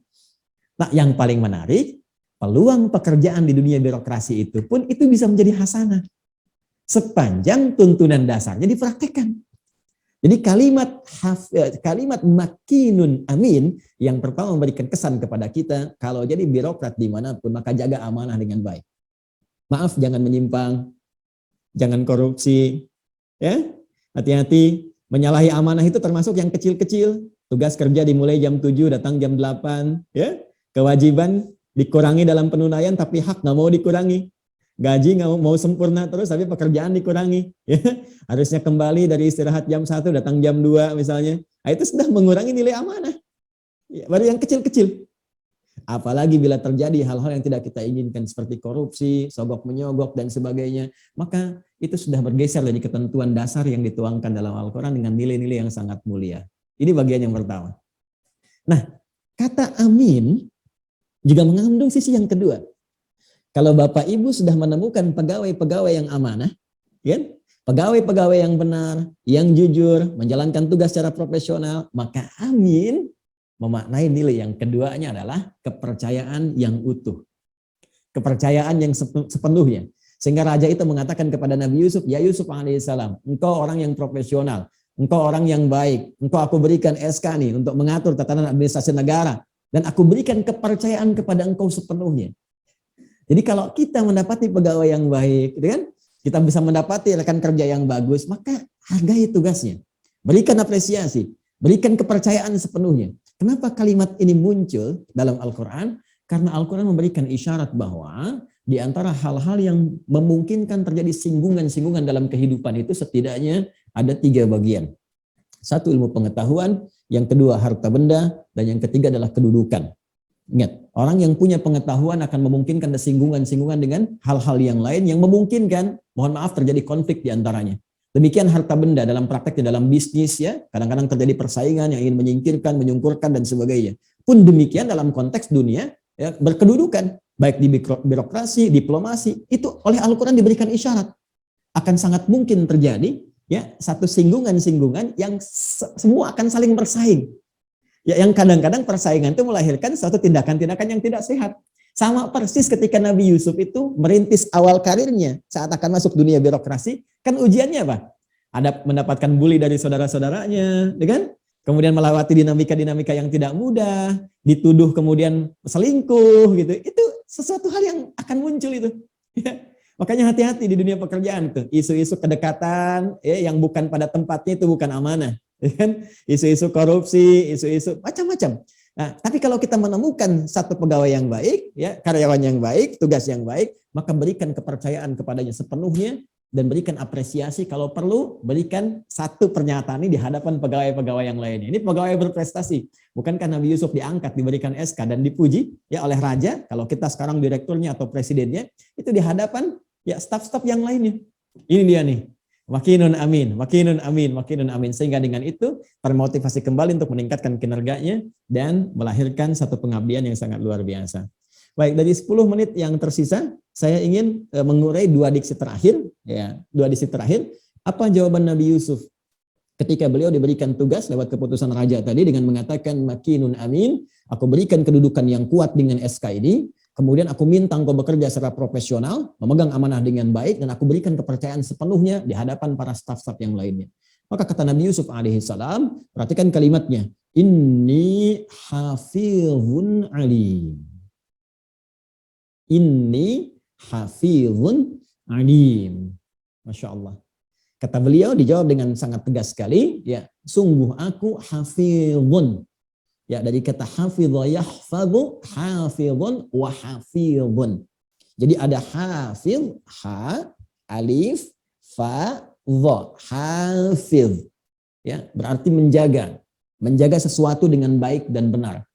Nah, yang paling menarik, peluang pekerjaan di dunia birokrasi itu pun itu bisa menjadi hasanah. Sepanjang tuntunan dasarnya dipraktekkan. Jadi kalimat makinun amin yang pertama memberikan kesan kepada kita, kalau jadi birokrat dimanapun maka jaga amanah dengan baik. Maaf, jangan menyimpang, jangan korupsi, ya, hati-hati. Menyalahi amanah itu termasuk yang kecil-kecil. Tugas kerja dimulai jam 7, datang jam 8, ya. Kewajiban dikurangi dalam penunaian, tapi hak nggak mau dikurangi. Gaji nggak mau sempurna terus, tapi pekerjaan dikurangi. Ya. Harusnya kembali dari istirahat jam 1, datang jam 2 misalnya. Nah, itu sudah mengurangi nilai amanah. Ya, baru yang kecil-kecil. Apalagi bila terjadi hal-hal yang tidak kita inginkan seperti korupsi, sogok-menyogok, dan sebagainya. Maka itu sudah bergeser dari ketentuan dasar yang dituangkan dalam Al-Quran dengan nilai-nilai yang sangat mulia. Ini bagian yang pertama. Nah, kata amin juga mengandung sisi yang kedua. Kalau Bapak Ibu sudah menemukan pegawai-pegawai yang amanah, kan? Pegawai-pegawai yang benar, yang jujur, menjalankan tugas secara profesional, maka amin memaknai nilai yang keduanya adalah kepercayaan yang utuh. Kepercayaan yang sepenuhnya. Sehingga raja itu mengatakan kepada Nabi Yusuf, ya Yusuf alaihissalam, engkau orang yang profesional, engkau orang yang baik, engkau aku berikan SK nih untuk mengatur tatanan administrasi negara. Dan aku berikan kepercayaan kepada engkau sepenuhnya. Jadi kalau kita mendapati pegawai yang baik, gitu kan? Kita bisa mendapati rekan kerja yang bagus, maka hargai tugasnya. Berikan apresiasi, berikan kepercayaan sepenuhnya. Kenapa kalimat ini muncul dalam Al-Quran? Karena Al-Quran memberikan isyarat bahwa di antara hal-hal yang memungkinkan terjadi singgungan-singgungan dalam kehidupan itu setidaknya ada 3 bagian. 1 ilmu pengetahuan, yang kedua harta benda, dan yang ketiga adalah kedudukan. Ingat, orang yang punya pengetahuan akan memungkinkan ada singgungan-singgungan dengan hal-hal yang lain yang memungkinkan, mohon maaf, terjadi konflik di antaranya. Demikian harta benda dalam prakteknya, dalam bisnis ya, kadang-kadang terjadi persaingan yang ingin menyingkirkan, menyungkurkan dan sebagainya. Pun demikian dalam konteks dunia ya, berkedudukan, baik di birokrasi, diplomasi, itu oleh Al-Quran diberikan isyarat akan sangat mungkin terjadi ya satu singgungan-singgungan yang semua akan saling bersaing. Ya, yang kadang-kadang persaingan itu melahirkan suatu tindakan-tindakan yang tidak sehat. Sama persis ketika Nabi Yusuf itu merintis awal karirnya saat akan masuk dunia birokrasi, kan ujiannya apa? Ada mendapatkan bully dari saudara-saudaranya, kan? Kemudian melewati dinamika-dinamika yang tidak mudah, dituduh kemudian selingkuh gitu. Itu sesuatu hal yang akan muncul itu. Ya. Makanya hati-hati di dunia pekerjaan tuh. Isu-isu kedekatan ya, yang bukan pada tempatnya itu bukan amanah. Ya kan? Isu-isu korupsi, isu-isu macam-macam. Nah, tapi kalau kita menemukan satu pegawai yang baik, ya, karyawan yang baik, tugas yang baik, maka berikan kepercayaan kepadanya sepenuhnya dan berikan apresiasi kalau perlu, berikan satu pernyataan ini di hadapan pegawai-pegawai yang lainnya. Ini pegawai berprestasi. Bukankah Nabi Yusuf diangkat, diberikan SK dan dipuji ya oleh raja? Kalau kita sekarang direkturnya atau presidennya, itu di hadapan ya staf-staf yang lainnya. Ini dia nih. Makinun amin, makinun amin, makinun amin. Sehingga dengan itu termotivasi kembali untuk meningkatkan kinerjanya dan melahirkan satu pengabdian yang sangat luar biasa. Baik, dari 10 menit yang tersisa, saya ingin mengurai 2 diksi terakhir. Ya, 2 diksi terakhir. Apa jawaban Nabi Yusuf ketika beliau diberikan tugas lewat keputusan raja tadi dengan mengatakan makinun amin, aku berikan kedudukan yang kuat dengan SK ini. Kemudian aku minta engkau bekerja secara profesional, memegang amanah dengan baik, dan aku berikan kepercayaan sepenuhnya di hadapan para staf-staf yang lainnya. Maka kata Nabi Yusuf alaihissalam, perhatikan kalimatnya, inni hafizun alim. Inni hafizun alim. Masya Allah. Kata beliau dijawab dengan sangat tegas sekali, ya, sungguh aku hafizun. Ya, dari kata hafidha yahfadhu, hafidhun wa hafidhun. Jadi ada hafidh, ha, alif, fa, dha, hafidh. Ya, berarti menjaga. Menjaga sesuatu dengan baik dan benar.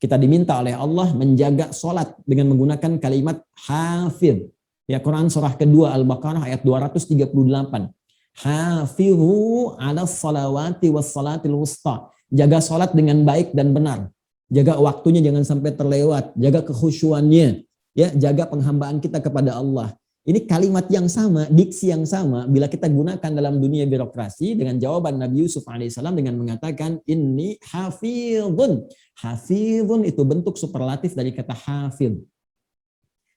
Kita diminta oleh Allah menjaga sholat dengan menggunakan kalimat hafidh. Ya, Quran surah kedua Al-Baqarah ayat 238. Hafidhu ala salawati was salatil wusta. Jaga sholat dengan baik dan benar. Jaga waktunya jangan sampai terlewat. Jaga kekhusyuannya. Ya, jaga penghambaan kita kepada Allah. Ini kalimat yang sama, diksi yang sama bila kita gunakan dalam dunia birokrasi dengan jawaban Nabi Yusuf alaihissalam dengan mengatakan inni hafidhun. Hafidhun itu bentuk superlatif dari kata hafidh.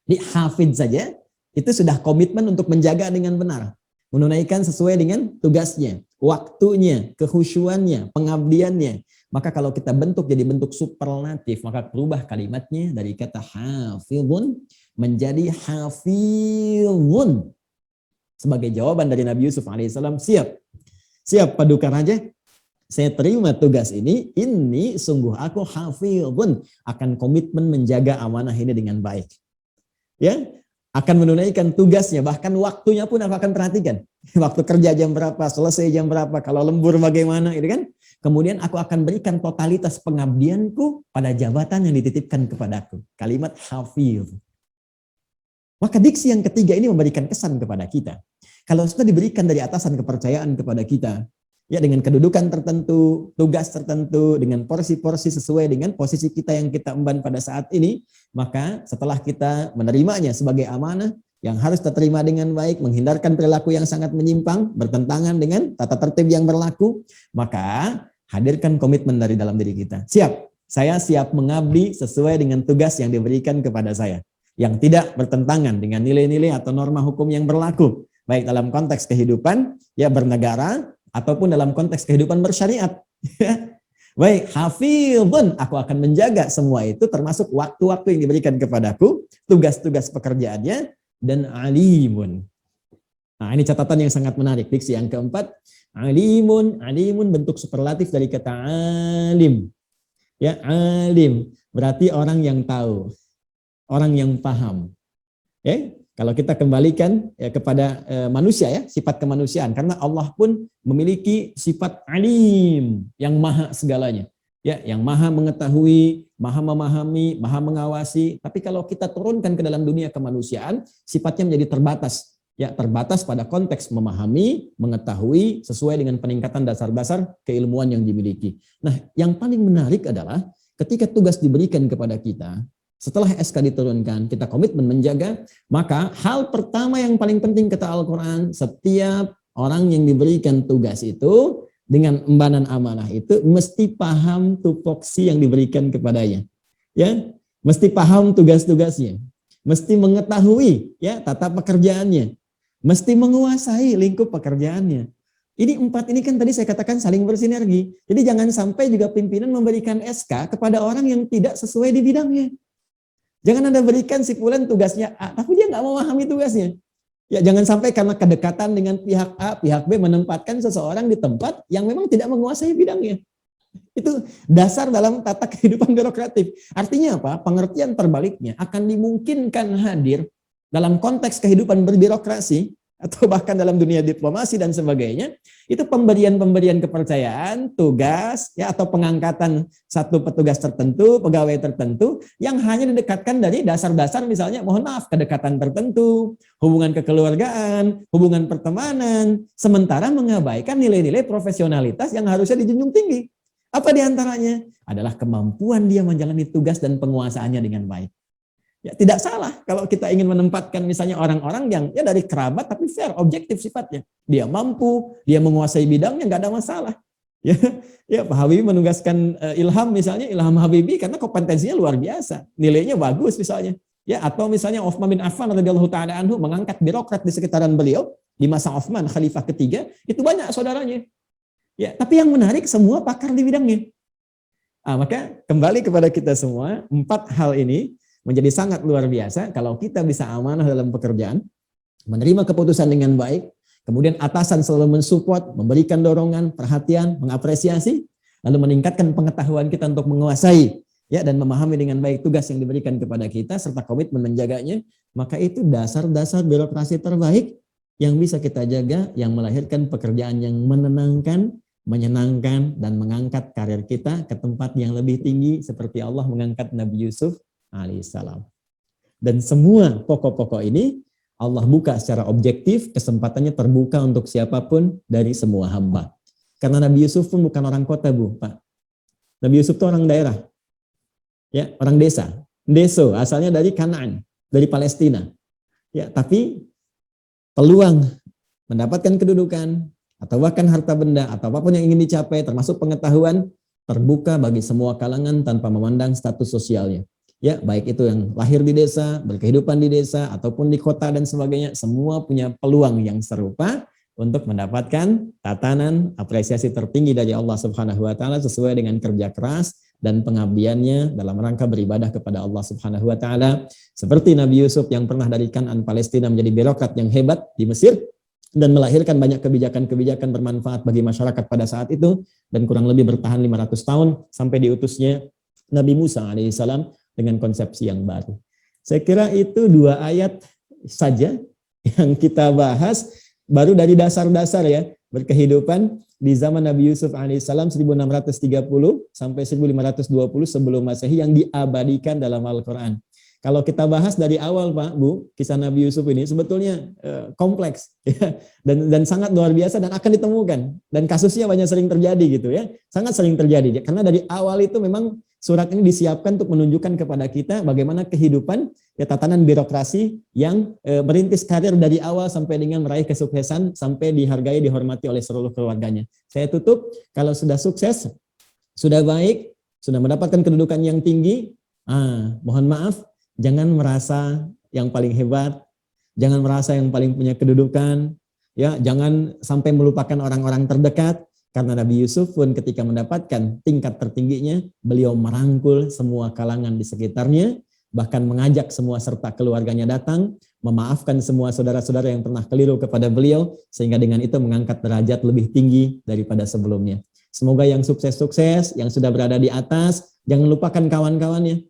Di hafidh saja itu sudah komitmen untuk menjaga dengan benar. Menunaikan sesuai dengan tugasnya, waktunya, kekhusyuannya, pengabdiannya. Maka kalau kita bentuk jadi bentuk superlatif, maka berubah kalimatnya dari kata hafidhun menjadi hafidhun. Sebagai jawaban dari Nabi Yusuf alaihissalam, siap paduka raja, saya terima tugas ini sungguh aku hafidhun, akan komitmen menjaga amanah ini dengan baik. Ya, akan menunaikan tugasnya, bahkan waktunya pun aku akan perhatikan. Waktu kerja jam berapa, selesai jam berapa, kalau lembur bagaimana, gitu kan? Kemudian aku akan berikan totalitas pengabdianku pada jabatan yang dititipkan kepadaku. Kalimat hafidh. Maka diksi yang ketiga ini memberikan kesan kepada kita. Kalau sudah diberikan dari atasan kepercayaan kepada kita, ya dengan kedudukan tertentu, tugas tertentu, dengan porsi-porsi sesuai dengan posisi kita yang kita emban pada saat ini, maka setelah kita menerimanya sebagai amanah yang harus diterima dengan baik, menghindarkan perilaku yang sangat menyimpang, bertentangan dengan tata tertib yang berlaku, maka hadirkan komitmen dari dalam diri kita. Saya siap mengabdi sesuai dengan tugas yang diberikan kepada saya, yang tidak bertentangan dengan nilai-nilai atau norma hukum yang berlaku, baik dalam konteks kehidupan, ya bernegara, ataupun dalam konteks kehidupan bersyariat. Baik, hafidhun, aku akan menjaga semua itu termasuk waktu-waktu yang diberikan kepadaku, tugas-tugas pekerjaannya, dan alimun. Nah, ini catatan yang sangat menarik. Diksi yang keempat, Alimun, alimun bentuk superlatif dari kata alim. Ya, alim berarti orang yang tahu, orang yang paham. Ya, kalau kita kembalikan ya kepada manusia ya, sifat kemanusiaan, karena Allah pun memiliki sifat alim yang maha segalanya. Ya, yang maha mengetahui, maha memahami, maha mengawasi. Tapi kalau kita turunkan ke dalam dunia kemanusiaan, sifatnya menjadi terbatas. Ya, terbatas pada konteks memahami, mengetahui sesuai dengan peningkatan dasar-dasar keilmuan yang dimiliki. Nah, yang paling menarik adalah ketika tugas diberikan kepada kita, setelah SK diturunkan, kita komitmen menjaga, maka hal pertama yang paling penting kata Al-Quran, setiap orang yang diberikan tugas itu, dengan embanan amanah itu, mesti paham tupoksi yang diberikan kepadanya. Ya, mesti paham tugas-tugasnya, mesti mengetahui ya tata pekerjaannya, mesti menguasai lingkup pekerjaannya. Ini 4 ini kan tadi saya katakan saling bersinergi. Jadi jangan sampai juga pimpinan memberikan SK kepada orang yang tidak sesuai di bidangnya. Jangan Anda berikan sipulan tugasnya A, tapi dia nggak memahami tugasnya. Ya, jangan sampai karena kedekatan dengan pihak A, pihak B menempatkan seseorang di tempat yang memang tidak menguasai bidangnya. Itu dasar dalam tata kehidupan birokratif. Artinya apa? Pengertian terbaliknya akan dimungkinkan hadir dalam konteks kehidupan berbirokrasi atau bahkan dalam dunia diplomasi dan sebagainya, itu pemberian-pemberian kepercayaan, tugas, ya atau pengangkatan satu petugas tertentu, pegawai tertentu, yang hanya didekatkan dari dasar-dasar misalnya, mohon maaf, kedekatan tertentu, hubungan kekeluargaan, hubungan pertemanan, sementara mengabaikan nilai-nilai profesionalitas yang harusnya dijunjung tinggi. Apa diantaranya? Adalah kemampuan dia menjalani tugas dan penguasaannya dengan baik. Ya, tidak salah kalau kita ingin menempatkan misalnya orang-orang yang ya dari kerabat tapi fair, objektif sifatnya. Dia mampu, dia menguasai bidangnya, nggak ada masalah. Ya, ya Pak Habibie menugaskan Ilham misalnya, Ilham Habibie karena kompetensinya luar biasa, nilainya bagus misalnya. Ya, atau misalnya Utsman bin Affan radhiyallahu taala anhu mengangkat birokrat di sekitaran beliau di masa Utsman khalifah ketiga, itu banyak saudaranya. Ya, tapi yang menarik semua pakar di bidangnya. Maka kembali kepada kita semua, 4 hal ini menjadi sangat luar biasa kalau kita bisa amanah dalam pekerjaan, menerima keputusan dengan baik, kemudian atasan selalu mensupport, memberikan dorongan, perhatian, mengapresiasi, lalu meningkatkan pengetahuan kita untuk menguasai ya dan memahami dengan baik tugas yang diberikan kepada kita serta komitmen menjaganya, maka itu dasar-dasar birokrasi terbaik yang bisa kita jaga, yang melahirkan pekerjaan yang menenangkan, menyenangkan, dan mengangkat karir kita ke tempat yang lebih tinggi seperti Allah mengangkat Nabi Yusuf alaihissalam. Dan semua pokok-pokok ini Allah buka secara objektif, kesempatannya terbuka untuk siapapun dari semua hamba. Karena Nabi Yusuf pun bukan orang kota, Bu, Pak. Nabi Yusuf itu orang daerah. Ya, orang desa. Deso, asalnya dari Kanaan, dari Palestina. Ya, tapi peluang mendapatkan kedudukan atau bahkan harta benda atau apapun yang ingin dicapai termasuk pengetahuan terbuka bagi semua kalangan tanpa memandang status sosialnya. Ya, baik itu yang lahir di desa, berkehidupan di desa, ataupun di kota dan sebagainya, semua punya peluang yang serupa untuk mendapatkan tatanan apresiasi tertinggi dari Allah Subhanahu wa taala sesuai dengan kerja keras dan pengabdiannya dalam rangka beribadah kepada Allah Subhanahu wa taala. Seperti Nabi Yusuf yang pernah dari Kanaan Palestina menjadi birokrat yang hebat di Mesir dan melahirkan banyak kebijakan-kebijakan bermanfaat bagi masyarakat pada saat itu dan kurang lebih bertahan 500 tahun sampai diutusnya Nabi Musa alaihissalam dengan konsepsi yang baru. Saya kira itu 2 ayat saja yang kita bahas, baru dari dasar-dasar ya, berkehidupan di zaman Nabi Yusuf alaihissalam 1630 sampai 1520 sebelum Masehi yang diabadikan dalam Al-Quran. Kalau kita bahas dari awal Pak, Bu, kisah Nabi Yusuf ini sebetulnya kompleks ya, dan sangat luar biasa dan akan ditemukan. Dan kasusnya banyak sering terjadi gitu ya, sangat sering terjadi. Karena dari awal itu memang surat ini disiapkan untuk menunjukkan kepada kita bagaimana kehidupan ya, tatanan birokrasi yang merintis karir dari awal sampai dengan meraih kesuksesan sampai dihargai, dihormati oleh seluruh keluarganya. Saya tutup, kalau sudah sukses, sudah baik, sudah mendapatkan kedudukan yang tinggi, mohon maaf, jangan merasa yang paling hebat, jangan merasa yang paling punya kedudukan, ya, jangan sampai melupakan orang-orang terdekat. Karena Nabi Yusuf pun ketika mendapatkan tingkat tertingginya, beliau merangkul semua kalangan di sekitarnya, bahkan mengajak semua serta keluarganya datang memaafkan semua saudara-saudara yang pernah keliru kepada beliau, sehingga dengan itu mengangkat derajat lebih tinggi daripada sebelumnya. Semoga yang sukses-sukses, yang sudah berada di atas, jangan lupakan kawan-kawannya.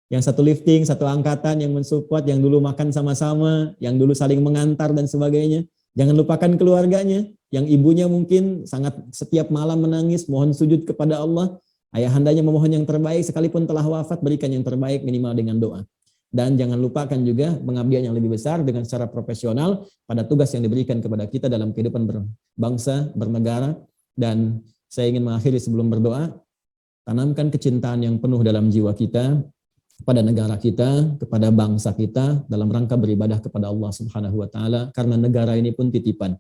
Yang satu lifting, satu angkatan, yang mensupport, yang dulu makan sama-sama, yang dulu saling mengantar dan sebagainya. Jangan lupakan keluarganya, yang ibunya mungkin sangat setiap malam menangis, mohon sujud kepada Allah. Ayahandanya memohon yang terbaik, sekalipun telah wafat, berikan yang terbaik minimal dengan doa. Dan jangan lupakan juga pengabdian yang lebih besar dengan secara profesional pada tugas yang diberikan kepada kita dalam kehidupan berbangsa, bernegara. Dan saya ingin mengakhiri sebelum berdoa, tanamkan kecintaan yang penuh dalam jiwa kita, kepada negara kita, kepada bangsa kita, dalam rangka beribadah kepada Allah Subhanahu wa Ta'ala, karena negara ini pun titipan.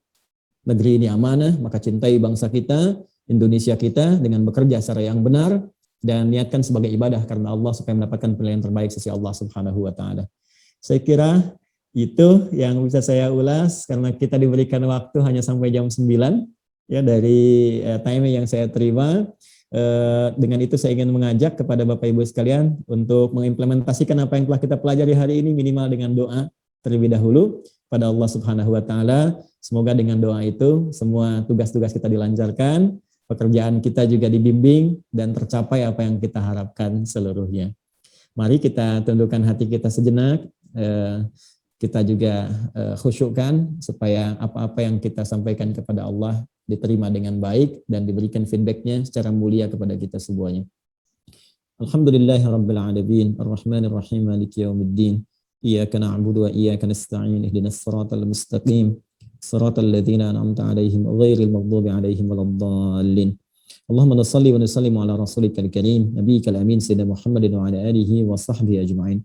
Negeri ini amanah, maka cintai bangsa kita, Indonesia kita, dengan bekerja secara yang benar, dan niatkan sebagai ibadah karena Allah supaya mendapatkan penilaian terbaik sisi Allah Subhanahu wa Ta'ala. Saya kira itu yang bisa saya ulas, karena kita diberikan waktu hanya sampai jam 9 ya dari timing yang saya terima. Dengan itu saya ingin mengajak kepada Bapak Ibu sekalian untuk mengimplementasikan apa yang telah kita pelajari hari ini, minimal dengan doa terlebih dahulu pada Allah Subhanahu wa Ta'ala. Semoga dengan doa itu semua tugas-tugas kita dilancarkan, pekerjaan kita juga dibimbing, dan tercapai apa yang kita harapkan seluruhnya. Mari kita tundukkan hati kita sejenak, kita juga khusyukkan supaya apa-apa yang kita sampaikan kepada Allah diterima dengan baik dan diberikan feedbacknya secara mulia kepada kita semuanya. Alhamdulillahirabbil alamin, arrahmanir rahim, maliki yaumiddin. Iyyaka na'budu wa iyyaka nasta'in, ihdinas siratal mustaqim. صراط الذين أنعمت عليهم غير المغضوب عليهم ولا الضالين اللهم صل وسلم على رسولك الكريم نبيك الأمين سيدنا محمد وعلى آله وصحبه أجمعين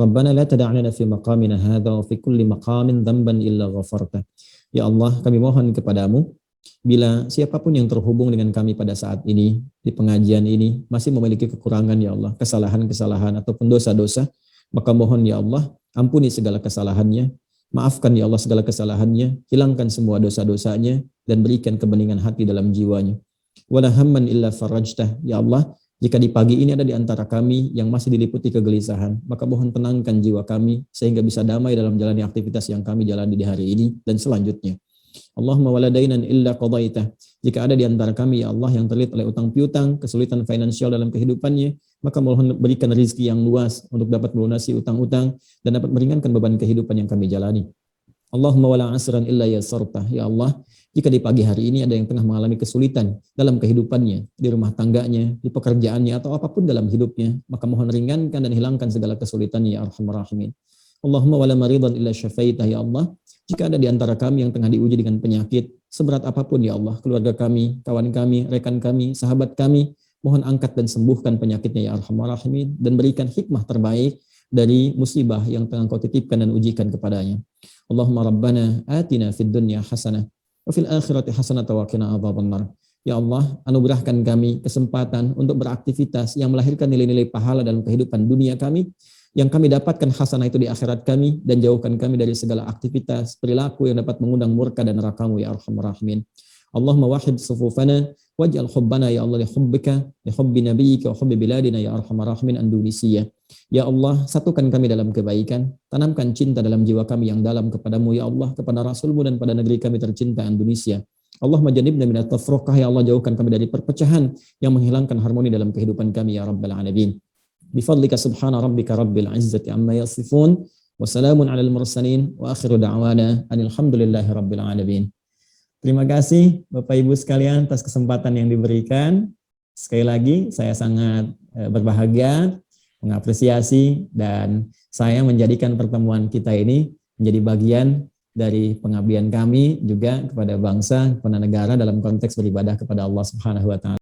ربنا لا تدع لنا في مقامنا هذا وفي كل مقام ذنبا إلا غفرته. Ya Allah, kami mohon kepadamu, bila siapapun yang terhubung dengan kami pada saat ini, di pengajian ini, masih memiliki kekurangan ya Allah, kesalahan-kesalahan ataupun dosa-dosa, maka mohon ya Allah, ampuni segala kesalahannya. Maafkan ya Allah segala kesalahannya, hilangkan semua dosa-dosanya, dan berikan kebeningan hati dalam jiwanya. Wala hamman illa farajtah, ya Allah, jika di pagi ini ada di antara kami yang masih diliputi kegelisahan, maka mohon tenangkan jiwa kami, sehingga bisa damai dalam jalani aktivitas yang kami jalani di hari ini dan selanjutnya. Allahumma waladainan illa qadaitah, jika ada di antara kami ya Allah yang terlilit oleh utang piutang, kesulitan finansial dalam kehidupannya, maka mohon berikan rezeki yang luas untuk dapat melunasi utang-utang dan dapat meringankan beban kehidupan yang kami jalani. Allahumma wala asran illa yasartah, ya Allah, jika di pagi hari ini ada yang tengah mengalami kesulitan dalam kehidupannya, di rumah tangganya, di pekerjaannya, atau apapun dalam hidupnya, maka mohon ringankan dan hilangkan segala kesulitannya ya arhamar rahimin. Allahumma wala maridan illa syafaitah, ya Allah, jika ada di antara kami yang tengah diuji dengan penyakit, seberat apapun ya Allah, keluarga kami, kawan kami, rekan kami, sahabat kami, mohon angkat dan sembuhkan penyakitnya ya arhamar rahimin, dan berikan hikmah terbaik dari musibah yang tengah Kau titipkan dan ujikan kepadanya. Allahumma rabbana atina fid dunya hasanah wa fil akhirati hasanah wa qina adzabannar. Ya Allah, anugerahkan kami kesempatan untuk beraktivitas yang melahirkan nilai-nilai pahala dalam kehidupan dunia kami, yang kami dapatkan hasanah itu di akhirat kami, dan jauhkan kami dari segala aktivitas perilaku yang dapat mengundang murka dan neraka-Mu ya arhamar rahimin. Allahumma wahid sufufana waj'al hubbana ya Allah li hubbika li hubbi nabiyyika wa hubbi biladina ya arhamar rahimin Indonesia. Ya Allah, satukan kami dalam kebaikan, tanamkan cinta dalam jiwa kami yang dalam kepadamu ya Allah, kepada Rasul-Mu dan pada negeri kami tercinta Indonesia. Allahumma jannibna minat tafruqah, ya Allah, jauhkan kami dari perpecahan yang menghilangkan harmoni dalam kehidupan kami ya rabbal alamin. Bifadlika subhana rabbika rabbil izzati amma yasifun wa salamun alal mursalin wa akhiru da'wana alhamdulillahi rabbil alamin. Terima kasih Bapak Ibu sekalian atas kesempatan yang diberikan. Sekali lagi saya sangat berbahagia, mengapresiasi, dan saya menjadikan pertemuan kita ini menjadi bagian dari pengabdian kami juga kepada bangsa, kepada negara dalam konteks beribadah kepada Allah Subhanahu wa Ta'ala.